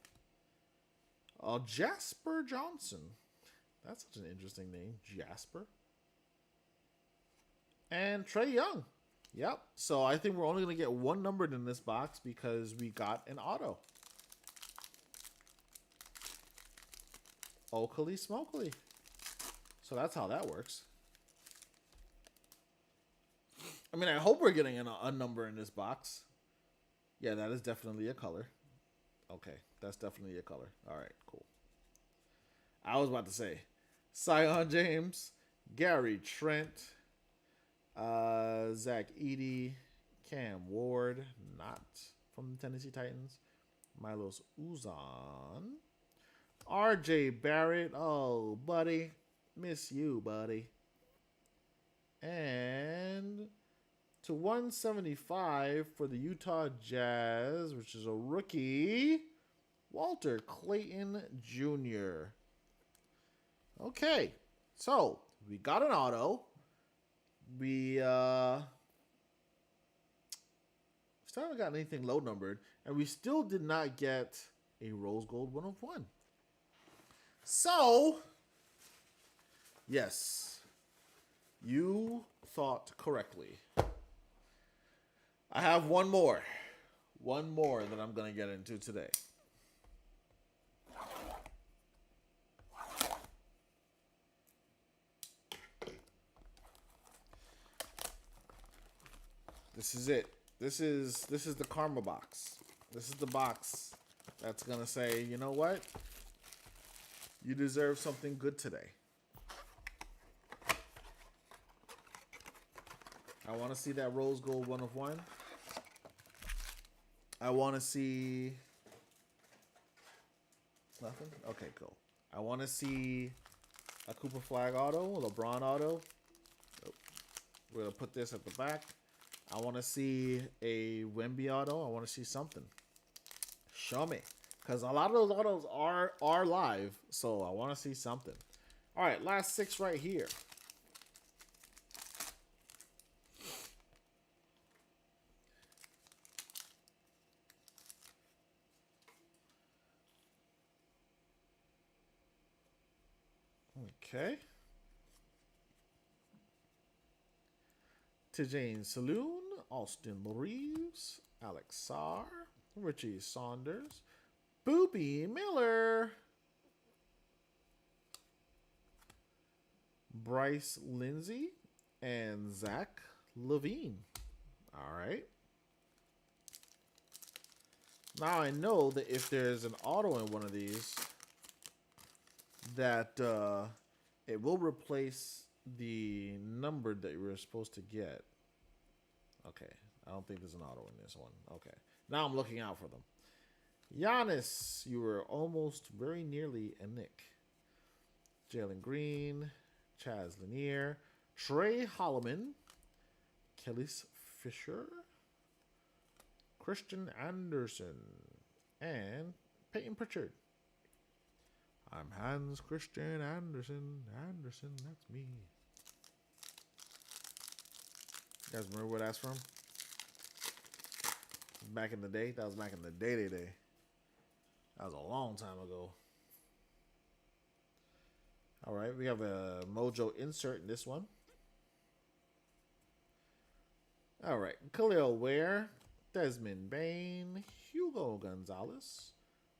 Jasper Johnson. That's such an interesting name. Jasper. And Trae Young. Yep. So I think we're only going to get one numbered in this box because we got an auto. Oakley Smokely. So that's how that works. I mean, I hope we're getting a number in this box. Yeah, that is definitely a color. Okay, that's definitely a color. All right, cool. I was about to say, Zion James, Gary Trent, Zach Edey, Cam Ward, not from the Tennessee Titans, Milos Uzan, R.J. Barrett, oh, buddy, miss you, buddy. And to 175 for the Utah Jazz, which is a rookie, Walter Clayton Jr. Okay, so we got an auto. We still haven't got anything low numbered, and we still did not get a rose gold 1/1. So, yes, you thought correctly. I have one more that I'm going to get into today. This is it. This is the karma box. This is the box that's going to say, you know what? You deserve something good today. I want to see that rose gold 1/1. I want to see... Nothing? Okay, cool. I want to see a Cooper Flag auto, a LeBron auto. Oh, we're going to put this at the back. I want to see a Wemby auto. I want to see something. Show me. Because a lot of those autos are live, so I want to see something. All right, last 6 right here. Okay. Tijane Saloon, Austin Reeves, Alex Sarr, Richie Saunders, Boobie Miller, Bryce Lindsey, and Zach LaVine. All right. Now I know that if there's an auto in one of these, that it will replace the number that you were supposed to get. Okay. I don't think there's an auto in this one. Okay. Now I'm looking out for them. Giannis, you were almost very nearly a Nick. Jalen Green, Chaz Lanier, Trey Holloman, Kelly's Fisher, Christian Anderson, and Peyton Pritchard. I'm Hans Christian Andersen. Anderson, that's me. You guys remember where that's from? Back in the day? That was back in the day. That was a long time ago. All right, we have a Mojo insert in this one. All right, Khalil Ware, Desmond Bain, Hugo Gonzalez,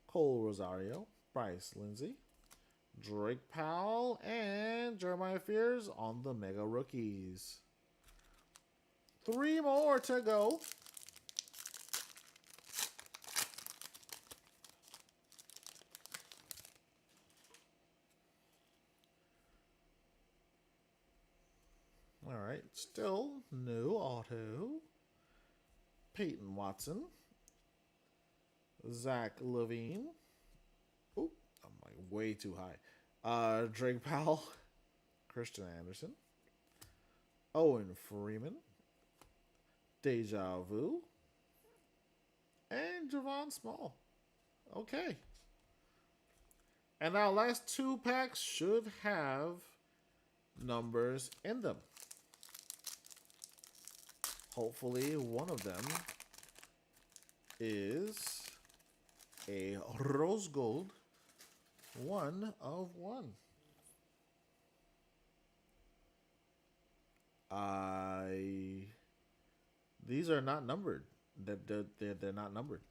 Cole Rosario, Bryce Lindsey, Drake Powell, and Jeremiah Fears on the Mega Rookies. 3 more to go. All right, still no auto. Peyton Watson, Zach Levine. Oop, I'm like way too high. Drake Powell, Christian Anderson, Owen Freeman, Deja Vu, and Javon Small. Okay. And our last 2 packs should have numbers in them. Hopefully one of them is a rose gold 1 of 1. These are not numbered. They're not numbered.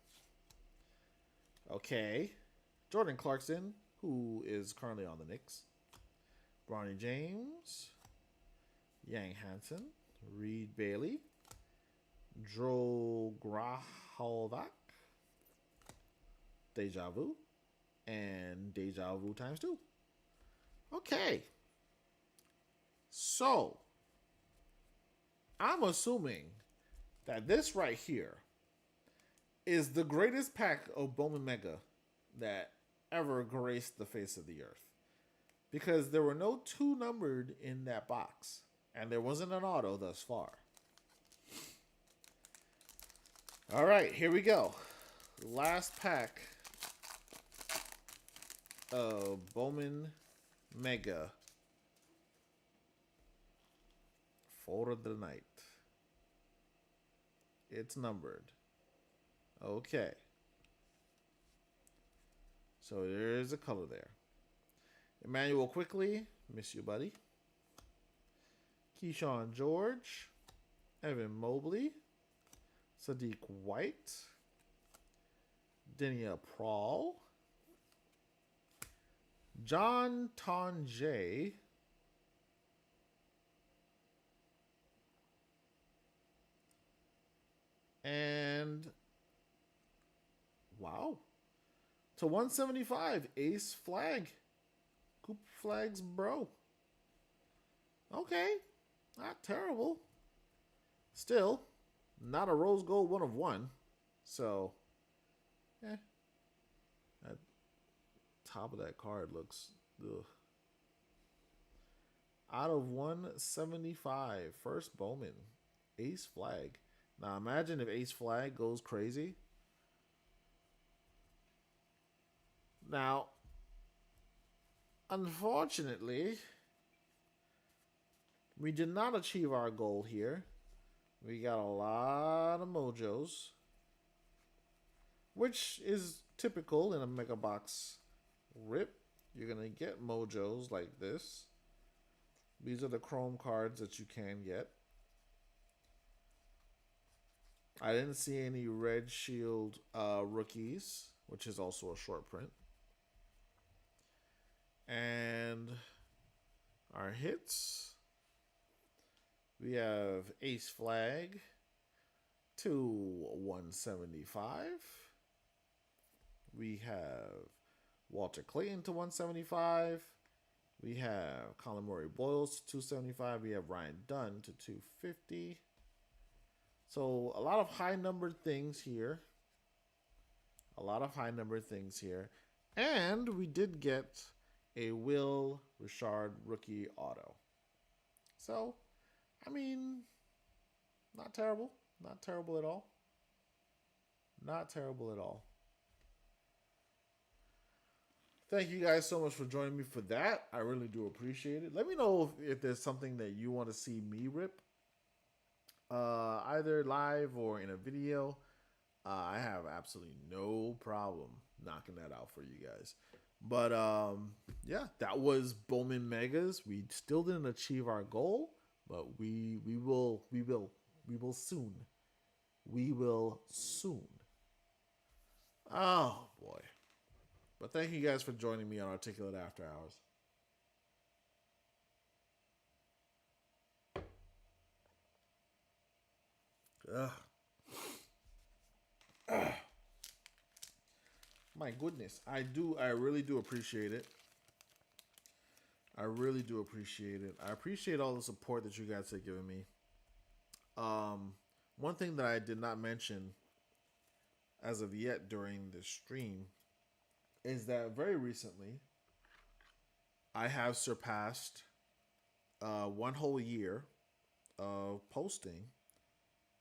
Okay. Jordan Clarkson, who is currently on the Knicks. Bronny James, Yang Hansen, Reed Bailey, Dro Grahovac, Deja Vu, and Deja Vu times 2. Okay. So, I'm assuming that this right here is the greatest pack of Bowman Mega that ever graced the face of the earth. Because there were no 2 numbered in that box. And there wasn't an auto thus far. All right, here we go. Last pack of Bowman Mega for the night. It's numbered. Okay. So there's a color there. Emmanuel Quickly, miss you, buddy. Keyshawn George, Evan Mobley, Sadiq White, Denia Prawl, John Tonje, and wow, to 175, Ace Flag, Coop Flags Bro. Okay. Not terrible. Still, not a rose gold 1 of 1. So, that top of that card looks ugh. Out of 175, first Bowman, Ace Flag. Now imagine if Ace Flag goes crazy. Now, unfortunately, we did not achieve our goal here. We got a lot of mojos, which is typical in a mega box rip. You're going to get mojos like this. These are the chrome cards that you can get. I didn't see any Red Shield rookies, which is also a short print. And our hits. We have Ace Flag to 175. We have Walter Clayton to 175. We have Colin Murray Boyles to 275. We have Ryan Dunn to 250. So a lot of high numbered things here. And we did get a Will Richard rookie auto. So, I mean, Not terrible. Not terrible at all. Not terrible at all. Thank you guys so much for joining me for that. I really do appreciate it. Let me know if there's something that you want to see me rip, either live or in a video. I have absolutely no problem knocking that out for you guys. But yeah, that was Bowman Megas. We still didn't achieve our goal, but we will soon. We will soon. Oh boy. But thank you guys for joining me on Articulate After Hours. Ugh. My goodness. I really do appreciate it. I really do appreciate it. I appreciate all the support that you guys have given me. Um, One thing that I did not mention as of yet during the stream is that very recently I have surpassed one whole year of posting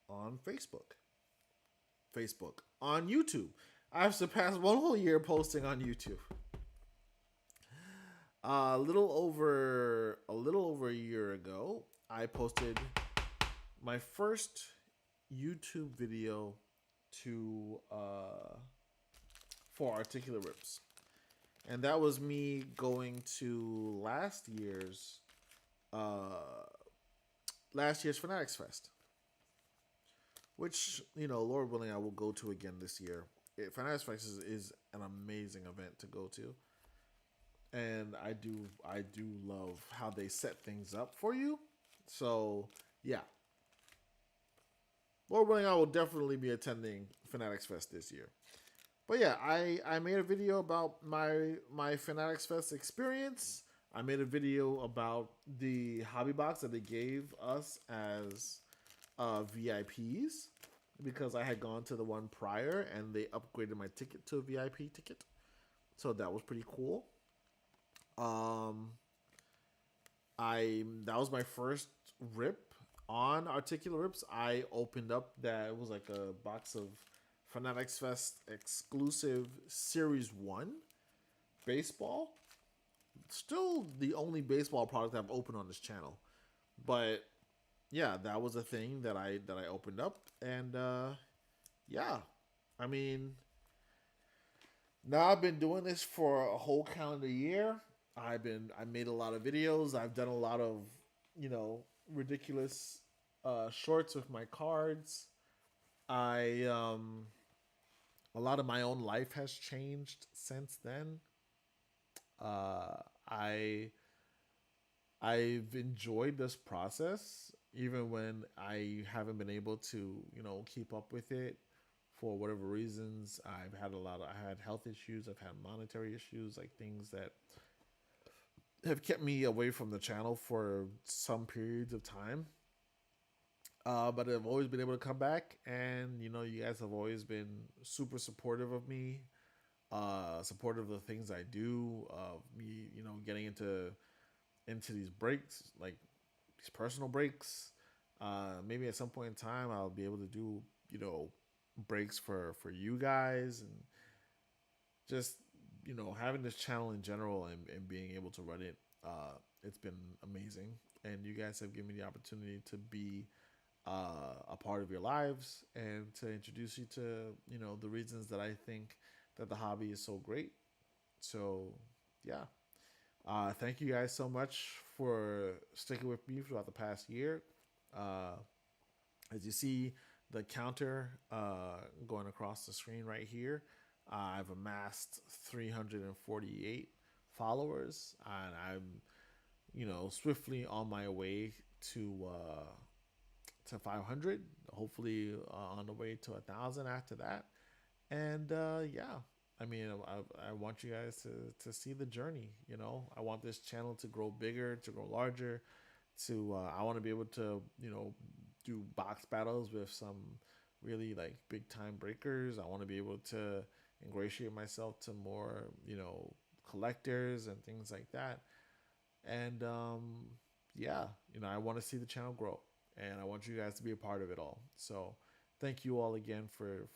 on Facebook. On YouTube. I've surpassed one whole year posting on YouTube. A little over a year ago, I posted my first YouTube video to for Articulaterips, and that was me going to uh last year's Fanatics Fest, which Lord willing, I will go to again this year. Fanatics Fest is an amazing event to go to, and I do love how they set things up for you. So yeah, Lord willing, I will definitely be attending Fanatics Fest this year. But yeah, I made a video about my Fanatics Fest experience. I made a video about the hobby box that they gave us as VIPs because I had gone to the one prior and they upgraded my ticket to a VIP ticket. So that was pretty cool. Um, I That was my first rip on Articulaterips. I opened up that it was like a box of Fanatics Fest exclusive Series 1 baseball. Still the only baseball product I've opened on this channel. But yeah, that was a thing that I opened up, and yeah. I mean, now I've been doing this for a whole calendar year. I made a lot of videos. I've done a lot of, ridiculous shorts with my cards. I A lot of my own life has changed since then. Uh, I I've enjoyed this process, even when I haven't been able to, keep up with it for whatever reasons. I had health issues, I've had monetary issues, like things that have kept me away from the channel for some periods of time. But I've always been able to come back, and you guys have always been super supportive of me, supportive of the things I do, of me, getting into these breaks, like these personal breaks. Maybe at some point in time, I'll be able to do breaks for you guys, and just having this channel in general, and being able to run it. It's been amazing, and you guys have given me the opportunity to be a part of your lives and to introduce you to the reasons that I think that the hobby is so great. So yeah, thank you guys so much for sticking with me throughout the past year. Uh, as you see the counter going across the screen right here, I've amassed 348 followers, and I'm swiftly on my way to 500. Hopefully, on the way to 1,000 after that. And yeah, I mean, I want you guys to see the journey. I want this channel to grow bigger, to grow larger. I want to be able to do box battles with some really like big time breakers. I want to be able to ingratiate myself to more collectors and things like that. And yeah, I want to see the channel grow. and I want you guys to be a part of it all. So thank you all again for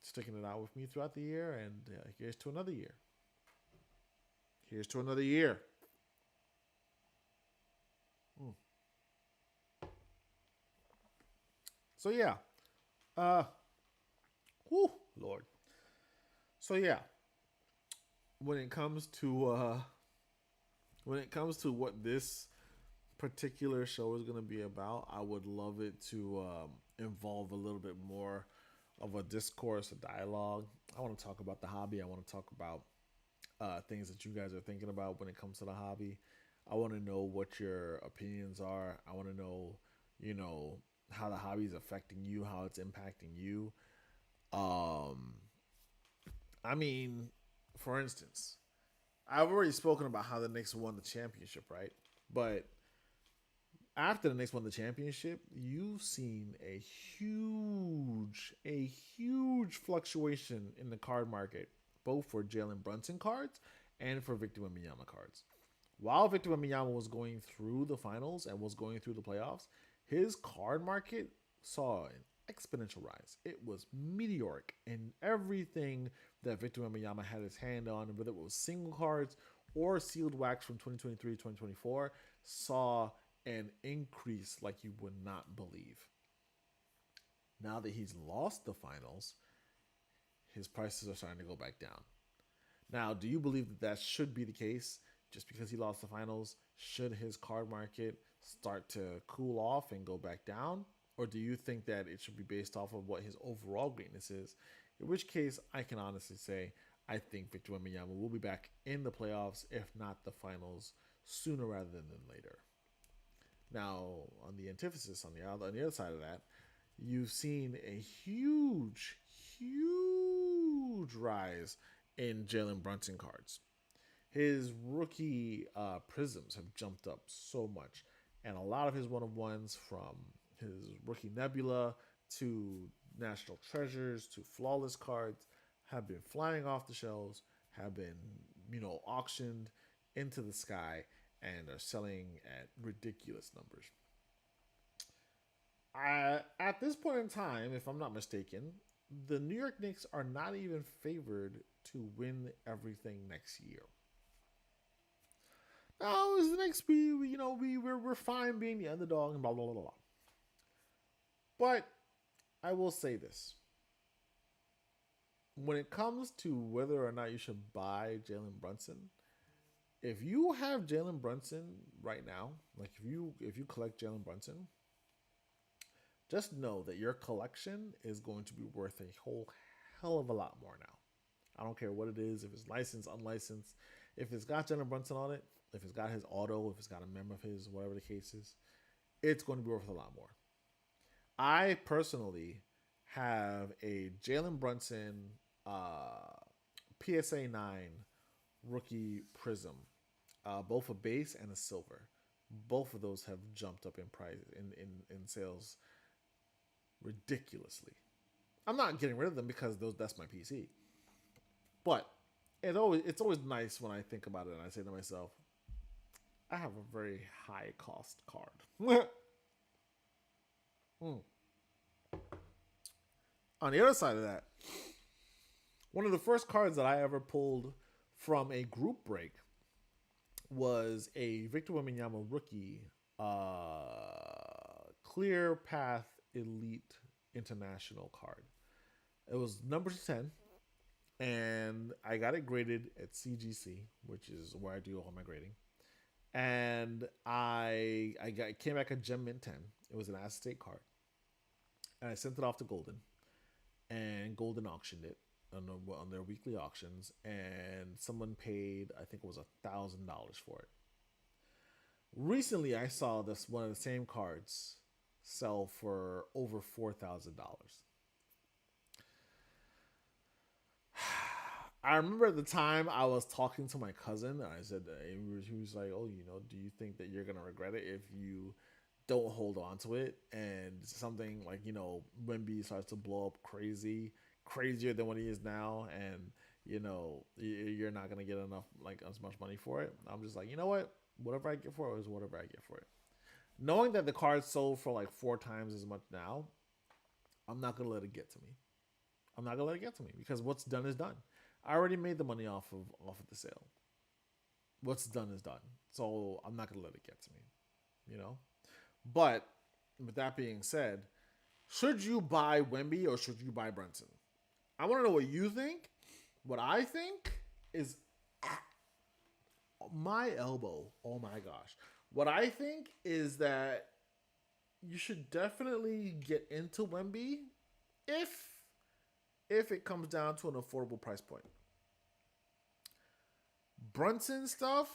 sticking it out with me throughout the year, and here's to another year. Here's to another year. Mm. So yeah, uh, whew, Lord. So yeah, when it comes to what this particular show is going to be about, I would love it to involve a little bit more of a discourse, a dialogue. I want to talk about the hobby. I want to talk about things that you guys are thinking about when it comes to the hobby. I want to know what your opinions are. I want to know, you know, how the hobby is affecting you, how it's impacting you. Um, I mean, for instance, I've already spoken about how the Knicks won the championship, right? But after the Knicks won the championship, you've seen a huge fluctuation in the card market, both for Jalen Brunson cards and for Victor Wembanyama cards. While Victor Wembanyama was going through the finals and was going through the playoffs, his card market saw an exponential rise. It was meteoric, and everything that Victor Wembanyama had his hand on, whether it was single cards or sealed wax from 2023 to 2024, saw an increase like you would not believe. Now that he's lost the finals, his prices are starting to go back down. Now, do you believe that that should be the case? Just because he lost the finals, should his card market start to cool off and go back down? Or do you think that it should be based off of what his overall greatness is? In which case, I can honestly say I think Victor Wembanyama will be back in the playoffs, if not the finals, sooner rather than later. Now, on the antithesis, on the other side of that, you've seen a huge rise in Jalen Brunson cards. His rookie prisms have jumped up so much, and a lot of his one of ones, from his rookie Nebula to National Treasures to Flawless cards, have been flying off the shelves, have been auctioned into the sky, and are selling at ridiculous numbers. At this point in time, if I'm not mistaken, the New York Knicks are not even favored to win everything next year. Now, is the Knicks, we're fine being the underdog and blah blah blah blah. But I will say this: when it comes to whether or not you should buy Jalen Brunson, if you have Jalen Brunson right now, like if you collect Jalen Brunson, just know that your collection is going to be worth a whole hell of a lot more now. I don't care what it is, if it's licensed, unlicensed, if it's got Jalen Brunson on it, if it's got his auto, if it's got a mem of his, whatever the case is, it's going to be worth a lot more. I personally have a Jalen Brunson PSA 9 rookie prism, both a base and a silver. Both of those have jumped up in price in sales ridiculously. I'm not getting rid of them because that's my PC. But it's always nice when I think about it and I say to myself, I have a very high cost card. Mm. On the other side of that, one of the first cards that I ever pulled from a group break was a Victor Wembanyama rookie, clear path elite international card. It was number 10, and I got it graded at CGC, which is where I do all my grading. And came back a Gem Mint 10. It was an acetate card, and I sent it off to Golden, and Golden auctioned it on their weekly auctions, and someone paid, I think it was $1,000 for it. Recently, I saw this one of the same cards sell for over $4,000. I remember at the time I was talking to my cousin, and I said, he was like, "Oh, do you think that you're gonna regret it if you don't hold on to it?" And something like, Wemby starts to blow up crazier than what he is now, and you're not gonna get enough, like, as much money for it. I'm just like, you know what? Whatever I get for it is whatever I get for it. Knowing that the card sold for like 4 times as much now, I'm not gonna let it get to me. I'm not gonna let it get to me because what's done is done. I already made the money off of the sale. What's done is done. So I'm not gonna let it get to me. You know. But with that being said, should you buy Wemby or should you buy Brunson? I want to know what you think. What I think is my elbow. Oh my gosh. What I think is that you should definitely get into Wemby if if it comes down to an affordable price point. Brunson stuff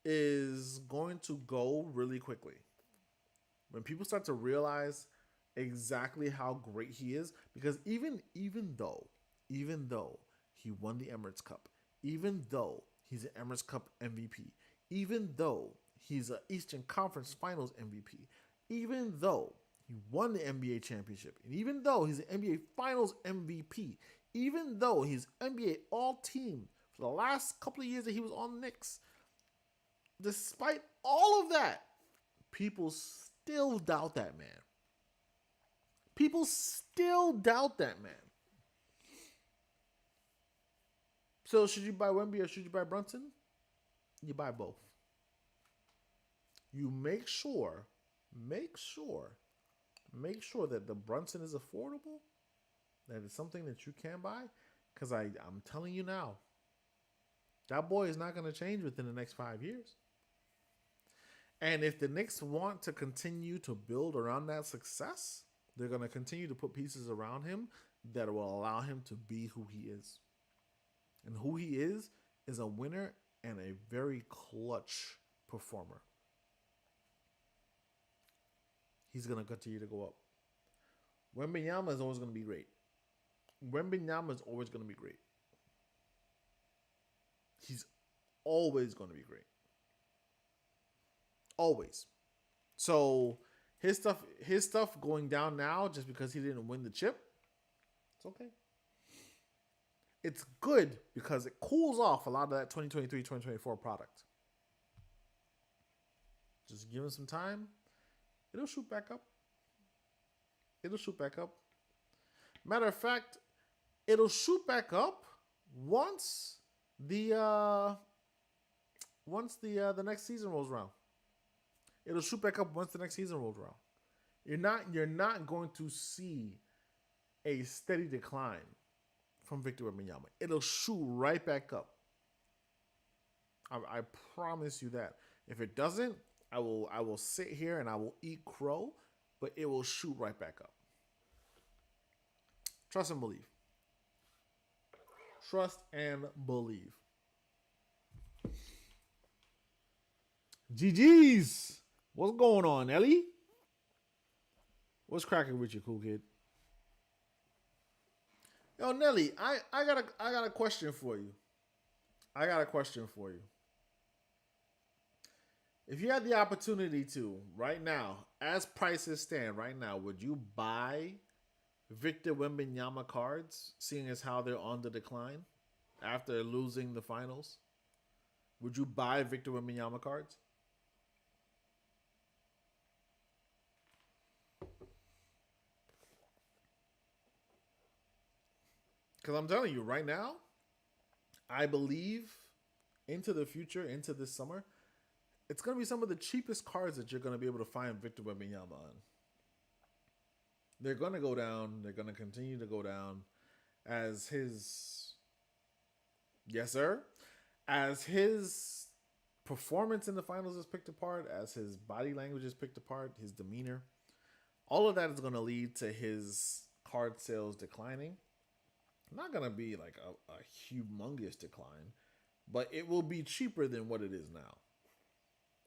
is going to go really quickly. When people start to realize exactly how great he is, because even though he won the Emirates Cup, even though he's an Emirates Cup MVP, even though he's an Eastern Conference Finals MVP, even though he won the NBA championship, and even though he's an NBA Finals MVP, even though he's NBA All Team for the last couple of years that he was on the Knicks, despite all of that, people still doubt that man. People still doubt that man. So should you buy Wemby or should you buy Brunson? You buy both. You make sure that the Brunson is affordable, that it's something that you can buy. Because I'm telling you now, that boy is not going to change within the next 5 years. And if the Knicks want to continue to build around that success, they're going to continue to put pieces around him that will allow him to be who he is. And who he is a winner and a very clutch performer. He's going to continue to go up. Wembenyama is always going to be great. Wembenyama is always going to be great. He's always going to be great. Always. So his stuff going down now just because he didn't win the chip, it's okay. It's good because it cools off a lot of that 2023-2024 product. Just give him some time. It'll shoot back up. It'll shoot back up. Matter of fact, it'll shoot back up once the next season rolls around. It'll shoot back up once the next season rolls around. You're not going to see a steady decline from Victor Wembanyama. It'll shoot right back up. I promise you that. If it doesn't, I will sit here and I will eat crow, but it will shoot right back up. Trust and believe. Trust and believe. GG's. What's going on, Ellie? What's cracking with you, cool kid? Yo, Nelly, I got a question for you. If you had the opportunity to, right now, as prices stand right now, would you buy Victor Wembanyama cards, seeing as how they're on the decline after losing the finals? Would you buy Victor Wembanyama cards? Because I'm telling you right now, I believe into the future, into this summer, it's going to be some of the cheapest cards that you're going to be able to find Victor Wembanyama on. They're going to go down. They're going to continue to go down as his, yes, sir, as his performance in the finals is picked apart, as his body language is picked apart, his demeanor. All of that is going to lead to his card sales declining. Not going to be like a humongous decline, but it will be cheaper than what it is now.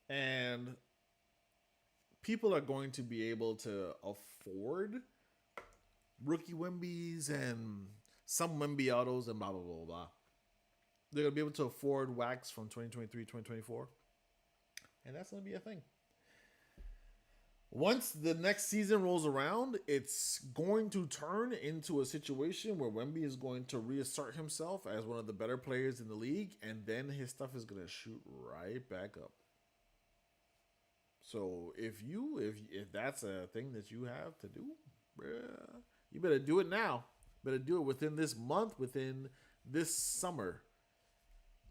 And people are going to be able to afford rookie Wembys and some Wemby autos and blah, blah, blah, blah. They're going to be able to afford wax from 2023, 2024. And that's going to be a thing. Once the next season rolls around, it's going to turn into a situation where Wemby is going to reassert himself as one of the better players in the league, and then his stuff is going to shoot right back up. So if that's a thing that you have to do, bruh, you better do it now. Better do it within this month, within this summer,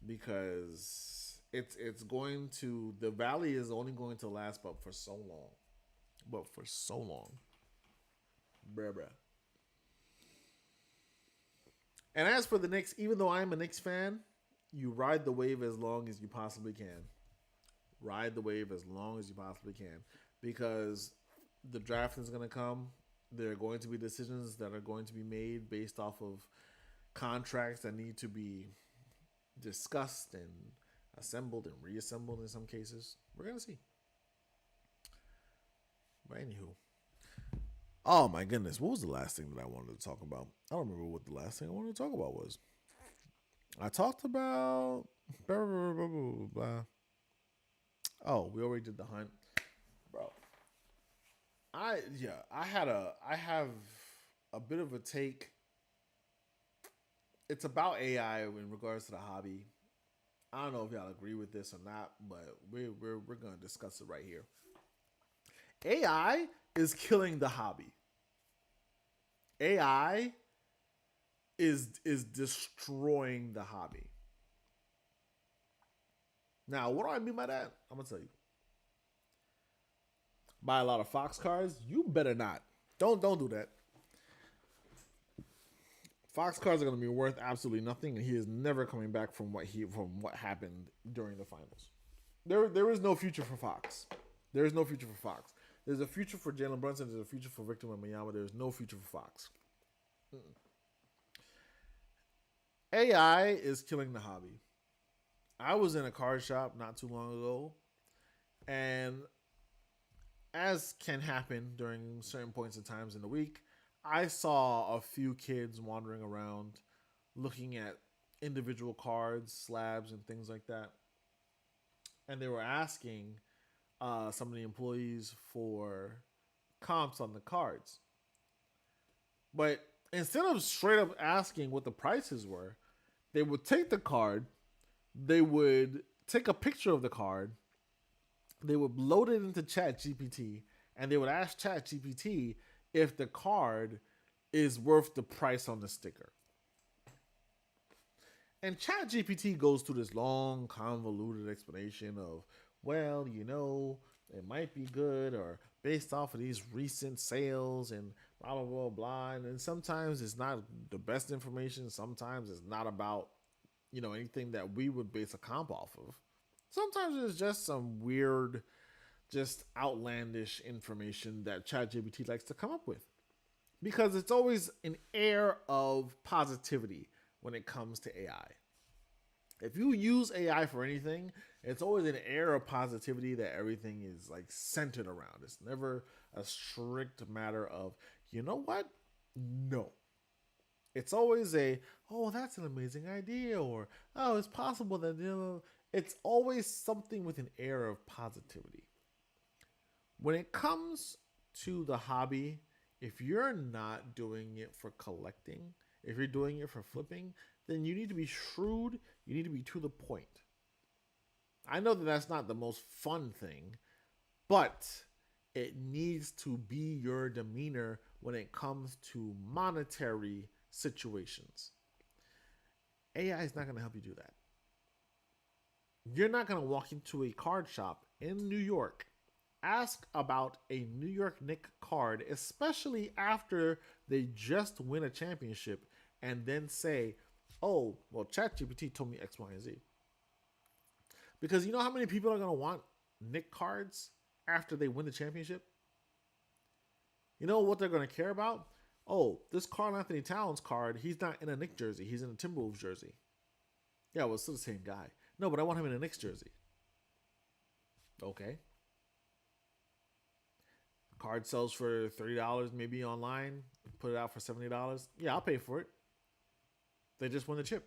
because it's going to the valley is only going to last but for so long, but for so long, bruh. And as for the Knicks, even though I'm a Knicks fan, you ride the wave as long as you possibly can. Ride the wave as long as you possibly can, because the draft is going to come. There are going to be decisions that are going to be made based off of contracts that need to be discussed and assembled and reassembled in some cases. We're going to see. But anywho, oh my goodness, what was the last thing that I wanted to talk about? I don't remember what the last thing I wanted to talk about was. I talked about blah, blah, blah, blah, blah. Oh, we already did the hunt, bro. I have a bit of a take. It's about AI in regards to the hobby. I don't know if y'all agree with this or not, but we're gonna discuss it right here. AI is killing the hobby. AI is destroying the hobby. Now, what do I mean by that? I'm gonna tell you. Buy a lot of Fox cards? You better not. Don't do that. Fox cards are going to be worth absolutely nothing, and he is never coming back from what happened during the finals. There is no future for Fox. There is no future for Fox. There's a future for Jalen Brunson. There's a future for Victor Wembanyama. There's no future for Fox. AI is killing the hobby. I was in a card shop not too long ago, and as can happen during certain points in times in the week, I saw a few kids wandering around looking at individual cards, slabs, and things like that. And they were asking some of the employees for comps on the cards. But instead of straight up asking what the prices were, they would take the card, they would take a picture of the card, they would load it into Chat GPT, and they would ask Chat GPT if the card is worth the price on the sticker. And Chat GPT goes through this long, convoluted explanation of, well, it might be good, or based off of these recent sales and blah, blah, blah, blah. And sometimes it's not the best information. Sometimes it's not about, anything that we would base a comp off of. Sometimes it's just some weird, just outlandish information that ChatGPT likes to come up with. Because it's always an air of positivity when it comes to AI. If you use AI for anything, it's always an air of positivity that everything is like centered around. It's never a strict matter of, you know what? No. It's always oh, that's an amazing idea, or, oh, it's possible that, it's always something with an air of positivity. When it comes to the hobby, if you're not doing it for collecting, if you're doing it for flipping, then you need to be shrewd. You need to be to the point. I know that that's not the most fun thing, but it needs to be your demeanor when it comes to monetary situations. AI is not going to help you do that. You're not going to walk into a card shop in New York, ask about a New York Knicks card, especially after they just win a championship, and then say, oh, well, ChatGPT told me X, Y, and Z. Because you know how many people are going to want Knicks cards after they win the championship? You know what they're going to care about? Oh, this Karl Anthony Towns card, he's not in a Knicks jersey. He's in a Timberwolves jersey. Yeah, well, it's still the same guy. No, but I want him in a Knicks jersey. Okay. Card sells for $30 maybe online. Put it out for $70. Yeah, I'll pay for it. They just won the chip.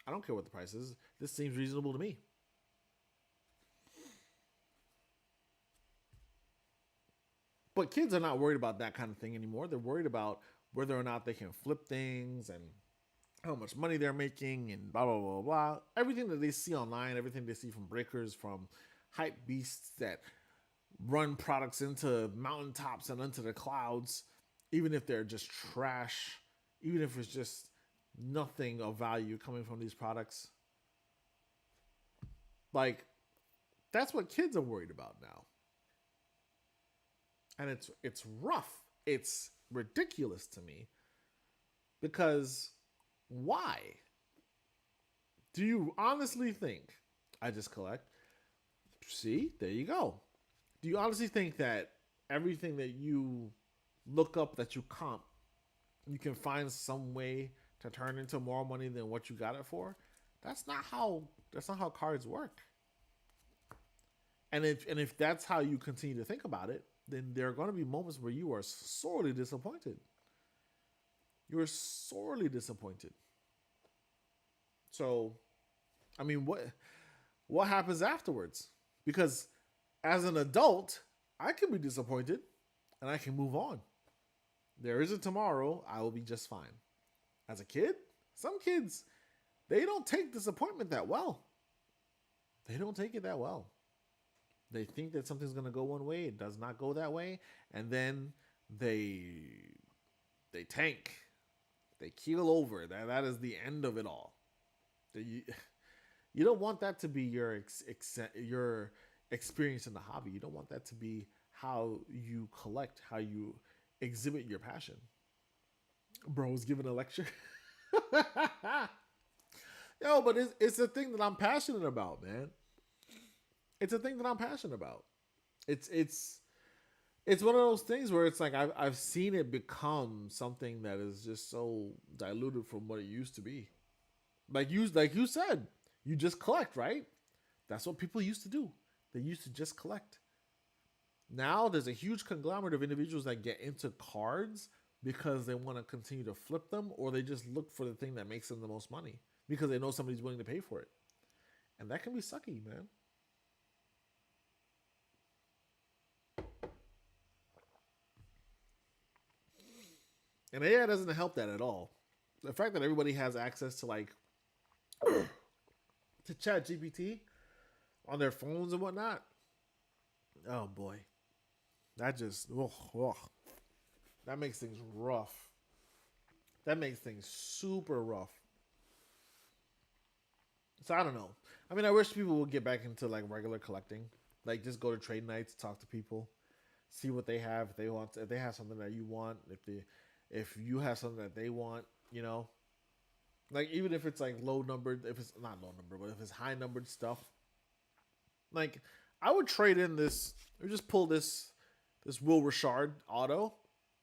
I don't care what the price is. This seems reasonable to me. But kids are not worried about that kind of thing anymore. They're worried about whether or not they can flip things and how much money they're making and blah, blah, blah, blah. Everything that they see online, everything they see from breakers, from hype beasts that run products into mountaintops and into the clouds, even if they're just trash, even if it's just nothing of value coming from these products. Like, that's what kids are worried about now. And it's rough. It's ridiculous to me because why? Do you honestly think I just collect? See, there you go. Do you honestly think that everything that you look up that you comp, you can find some way to turn into more money than what you got it for? That's not how cards work. And if that's how you continue to think about it, then there are going to be moments where you are sorely disappointed. You are sorely disappointed. So, I mean, what happens afterwards? Because as an adult, I can be disappointed and I can move on. There is a tomorrow. I will be just fine. As a kid, some kids, they don't take disappointment that well. They don't take it that well. They think that something's going to go one way, it does not go that way, and then they they tank. They keel over. That is the end of it all. You, you don't want that to be your experience in the hobby. You don't want that to be how you collect, how you exhibit your passion. Bro's giving a lecture. Yo, but it's a thing that I'm passionate about, man. It's a thing that I'm passionate about. It's it's one of those things where it's like I've seen it become something that is just so diluted from what it used to be. Like you said, you just collect, right? That's what people used to do. They used to just collect. Now there's a huge conglomerate of individuals that get into cards because they want to continue to flip them, or they just look for the thing that makes them the most money because they know somebody's willing to pay for it, and that can be sucky, man. And AI doesn't help that at all. The fact that everybody has access to to Chat GPT on their phones and whatnot. Oh boy, that just that makes things rough. That makes things super rough. So I don't know. I mean, I wish people would get back into like regular collecting. Like just go to trade nights, talk to people, see what they have. If they have something that you want, if you have something that they want, you know, like even if it's like low numbered, if it's not low numbered, but if it's high numbered stuff, like I would trade in this or just pull this Will Richard auto.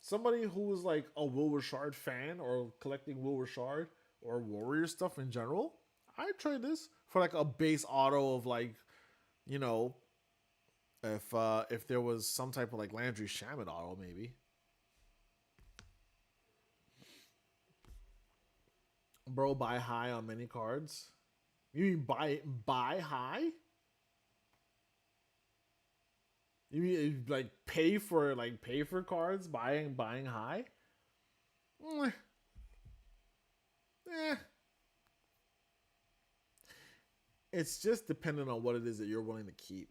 Somebody who was like a Will Richard fan or collecting Will Richard or Warrior stuff in general, I'd trade this for like a base auto of like, you know, if there was some type of like Landry Shamet auto maybe. Bro, buy high on many cards. You mean buy high? You mean like pay for cards, buying high? Eh, eh. It's just dependent on what it is that you're willing to keep.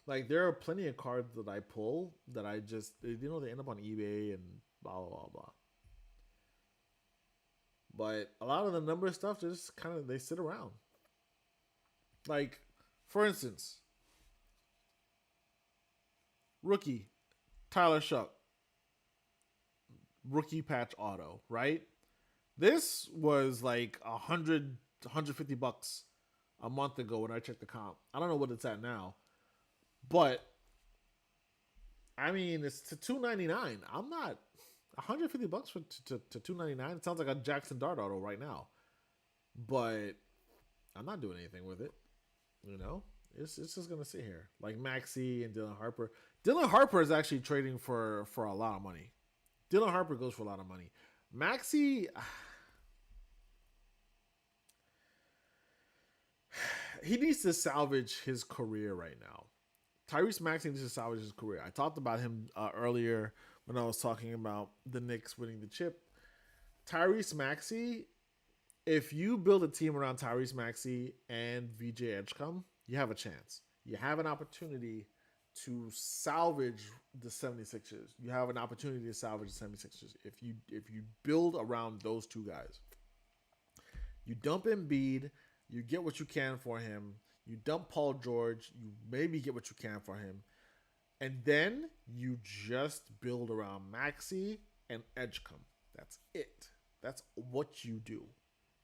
Like there are plenty of cards that I pull that I just they end up on eBay and blah blah blah blah. But a lot of the number stuff just kind of they sit around. Like for instance, rookie Tyler Shuck, rookie patch auto, right? This was like 150 bucks a month ago when I checked the comp. I don't know what it's at now, but I mean it's to 299. I'm not 150 bucks to 299. It sounds like a Jackson Dart auto right now, but I'm not doing anything with it. You know, it's just gonna sit here like Maxi and Dylan Harper. Dylan Harper is actually trading for a lot of money. Dylan Harper goes for a lot of money. Maxi, he needs to salvage his career right now. Tyrese Maxey needs to salvage his career. I talked about him earlier when I was talking about the Knicks winning the chip. Tyrese Maxey, if you build a team around Tyrese Maxey and VJ Edgecombe, you have a chance. You have an opportunity to salvage the 76ers. You have an opportunity to salvage the 76ers if you build around those two guys. You dump Embiid, you get what you can for him. You dump Paul George, you maybe get what you can for him. And then you just build around Maxi and Edgecombe. That's it. That's what you do.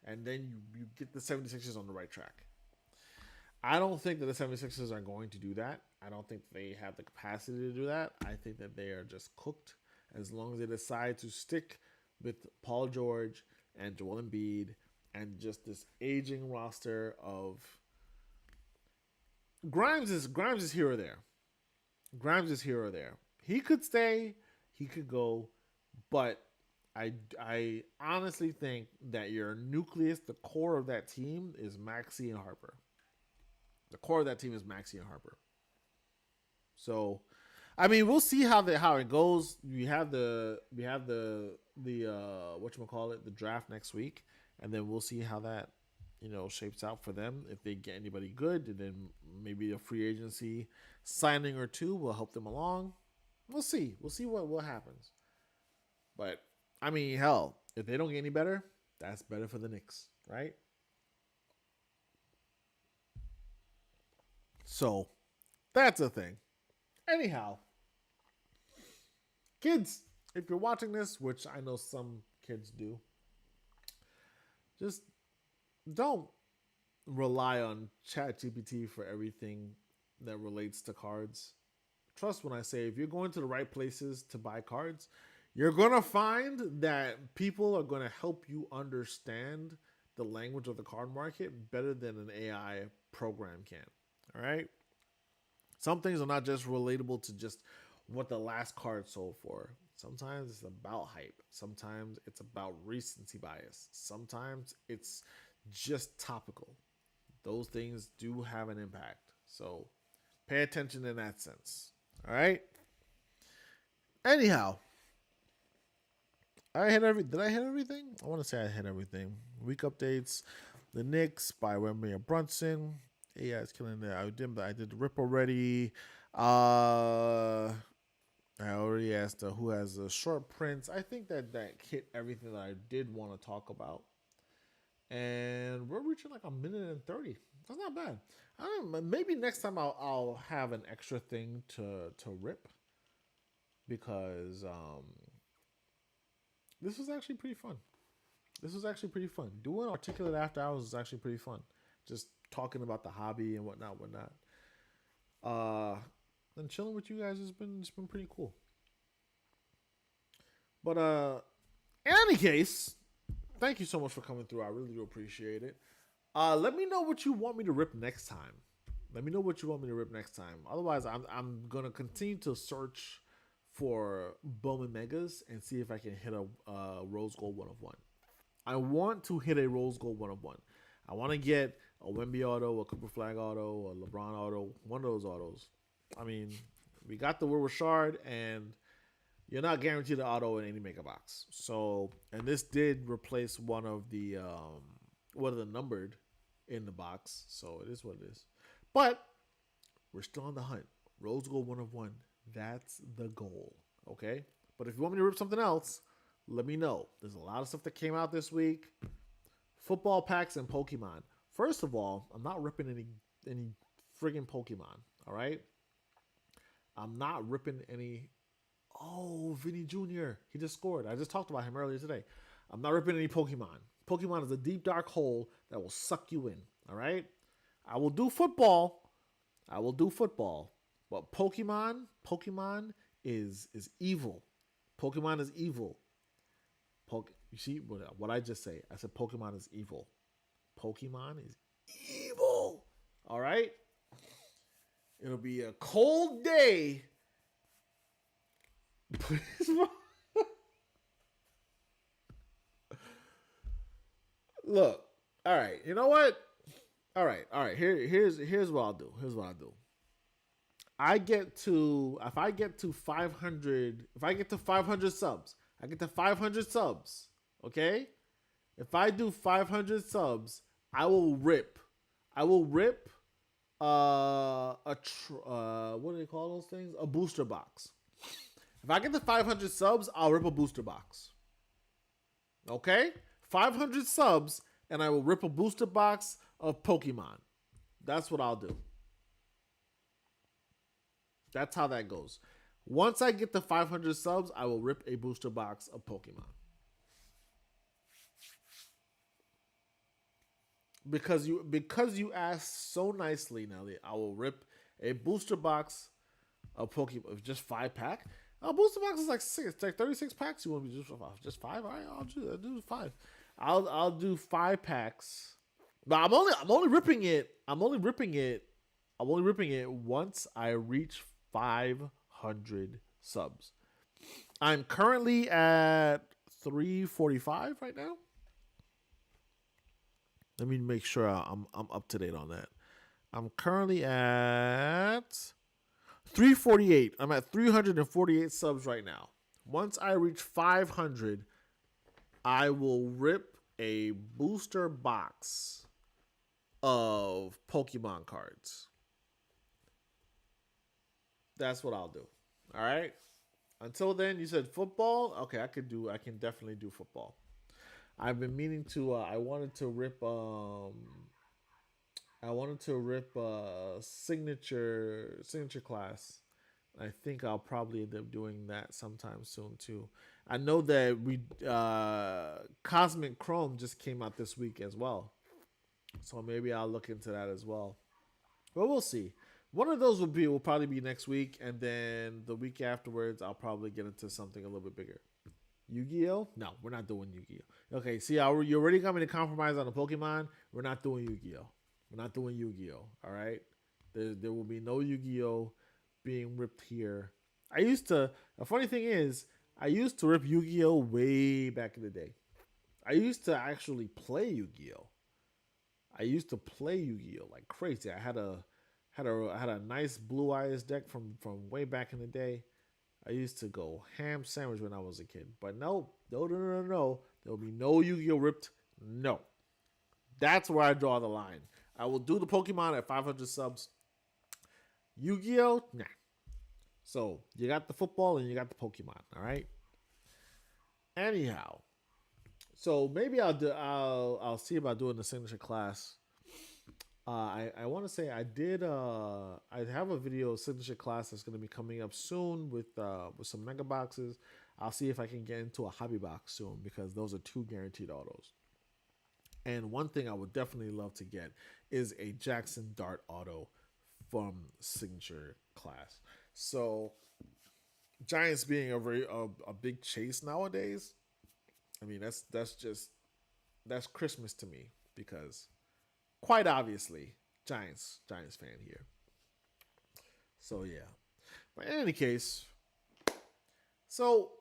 And then you get the 76ers on the right track. I don't think that the 76ers are going to do that. I don't think they have the capacity to do that. I think that they are just cooked as long as they decide to stick with Paul George and Joel Embiid and just this aging roster of Grimes is here or there. Grimes is here or there. He could stay, he could go, but I honestly think that your nucleus, the core of that team, is Maxey and Harper. The core of that team is Maxey and Harper. So, I mean, we'll see how it goes. We have the whatchamacallit, the draft next week, and then we'll see how that shapes out for them. If they get anybody good, and then maybe a free agency signing or two will help them along. We'll see. We'll see what happens. But I mean, hell, if they don't get any better, that's better for the Knicks, right? So that's a thing. Anyhow, kids, if you're watching this, which I know some kids do, just don't rely on ChatGPT for everything that relates to cards. Trust when I say if you're going to the right places to buy cards, you're going to find that people are going to help you understand the language of the card market better than an AI program can. All right? Some things are not just relatable to just what the last card sold for. Sometimes it's about hype. Sometimes it's about recency bias. Sometimes it's just topical. Those things do have an impact. So pay attention in that sense. All right? Anyhow, did I hit everything? I want to say I hit everything. Week updates. The Knicks by Wemby and Brunson. Yeah, it's killing that. I did the rip already. I already asked who has the short prints. I think that hit everything that I did want to talk about. And we're reaching like 1:30. That's not bad. I don't know, maybe next time I'll have an extra thing to rip because this was actually pretty fun. Doing Articulate After Hours is actually pretty fun. Just talking about the hobby and whatnot. And chilling with you guys has been pretty cool. But in any case, thank you so much for coming through. I really do appreciate it. Let me know what you want me to rip next time. Otherwise, I'm gonna continue to search for Bowman Megas and see if I can hit a Rose Gold 1/1. I want to hit a Rose Gold 1/1. I want to get a Wemby auto, a Cooper Flag auto, a LeBron auto, one of those autos. I mean, we got the Will Richard, and you're not guaranteed an auto in any mega box. So, and this did replace one of the numbered in the box. So it is what it is. But we're still on the hunt. Rose Gold 1/1. That's the goal. Okay? But if you want me to rip something else, let me know. There's a lot of stuff that came out this week. Football packs and Pokemon. First of all, I'm not ripping any friggin' Pokemon. All right? I'm not ripping any. Oh, Vinny Jr. He just scored. I just talked about him earlier today. I'm not ripping any Pokemon. Pokemon is a deep, dark hole that will suck you in. All right? I will do football. But Pokemon is evil. Pokemon is evil. You see what I just say? I said Pokemon is evil. Pokemon is evil. All right? It'll be a cold day. Look. All right. You know what? All right. Here's what I'll do. If I get to 500 subs. Okay? If I do 500 subs, I will rip what do they call those things? A booster box. If I get the 500 subs, I'll rip a booster box. Okay, 500 subs, and I will rip a booster box of Pokemon. That's what I'll do. That's how that goes. Once I get the 500 subs, I will rip a booster box of Pokemon. Because you asked so nicely, Nelly, I will rip a booster box of Pokemon. Just 5 pack. A booster box is like six. It's like 36 packs. You want me to just five? All right, I'll do five. I'll do 5 packs. But I'm only ripping it. I'm only ripping it once I reach 500 subs. I'm currently at 345 right now. Let me make sure I'm up to date on that. I'm currently at 348. I'm at 348 subs right now. Once I reach 500, I will rip a booster box of Pokemon cards. That's what I'll do. All right. Until then, you said football. Okay, I can definitely do football. I've been meaning to. I wanted to rip signature class. I think I'll probably end up doing that sometime soon too. I know that we Cosmic Chrome just came out this week as well, so maybe I'll look into that as well. But we'll see. One of those will probably be next week, and then the week afterwards, I'll probably get into something a little bit bigger. Yu-Gi-Oh? No, we're not doing Yu-Gi-Oh. Okay, see, you already got me to compromise on the Pokemon. We're not doing Yu-Gi-Oh. We're not doing Yu-Gi-Oh. All right, there will be no Yu-Gi-Oh being ripped here. I used to. The funny thing is, I used to rip Yu-Gi-Oh way back in the day. I used to actually play Yu-Gi-Oh. I used to play Yu-Gi-Oh like crazy. I had a nice Blue Eyes deck from way back in the day. I used to go ham sandwich when I was a kid. But no, no, no, no, no. There will be no Yu-Gi-Oh ripped. No. That's where I draw the line. I will do the Pokemon at 500 subs. Yu-Gi-Oh, nah. So you got the football and you got the Pokemon. All right. Anyhow, so maybe I'll see about doing the signature class. I want to say I have a video signature class that's going to be coming up soon with some mega boxes. I'll see if I can get into a hobby box soon because those are two guaranteed autos. And one thing I would definitely love to get is a Jackson Dart auto from signature class. So Giants being a big chase nowadays. I mean that's Christmas to me because quite obviously Giants fan here. So yeah. But in any case, so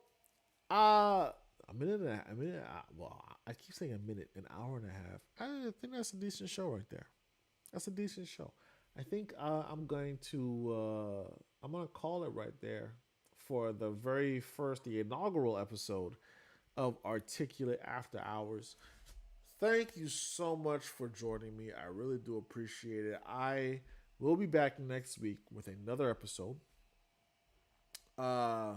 a minute and a minute. Well, I keep saying a minute, an hour and a half. I think that's a decent show right there. That's a decent show. I think I'm gonna call it right there for the very first, the inaugural episode of Articulate After Hours. Thank you so much for joining me. I really do appreciate it. I will be back next week with another episode. Uh,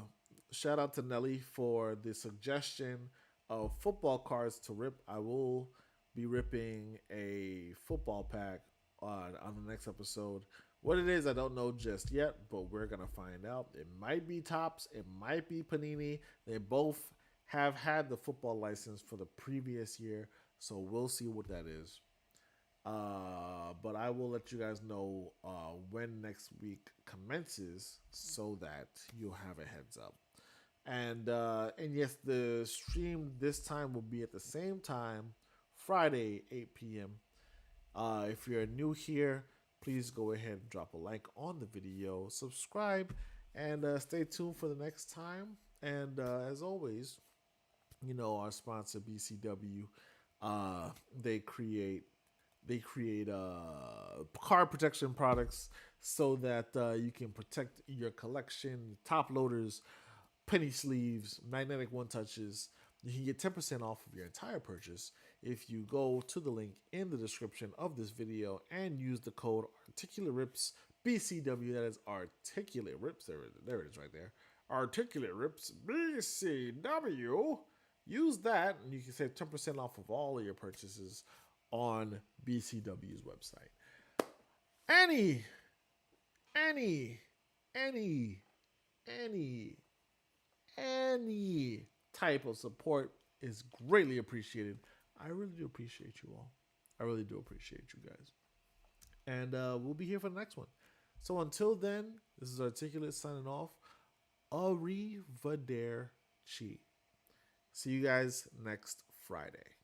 Shout out to Nelly for the suggestion of football cards to rip. I will be ripping a football pack on the next episode. What it is, I don't know just yet, but we're gonna find out. It might be Tops, it might be Panini. They both have had the football license for the previous year, so we'll see what that is. But I will let you guys know when next week commences so that you'll have a heads up. And yes, the stream this time will be at the same time, Friday, 8 p.m. If you're new here, please go ahead and drop a like on the video, subscribe, and stay tuned for the next time. And as always, our sponsor BCW, they create card protection products so that you can protect your collection, top loaders, penny sleeves, magnetic one touches. You can get 10% off of your entire purchase if you go to the link in the description of this video and use the code Articulaterips BCW. That is Articulaterips. There it is right there. Articulaterips BCW. Use that and you can save 10% off of all of your purchases on BCW's website. Any type of support is greatly appreciated. I really do appreciate you all. I really do appreciate you guys. And we'll be here for the next one. So until then, this is Articulate signing off. Arrivederci. See you guys next Friday.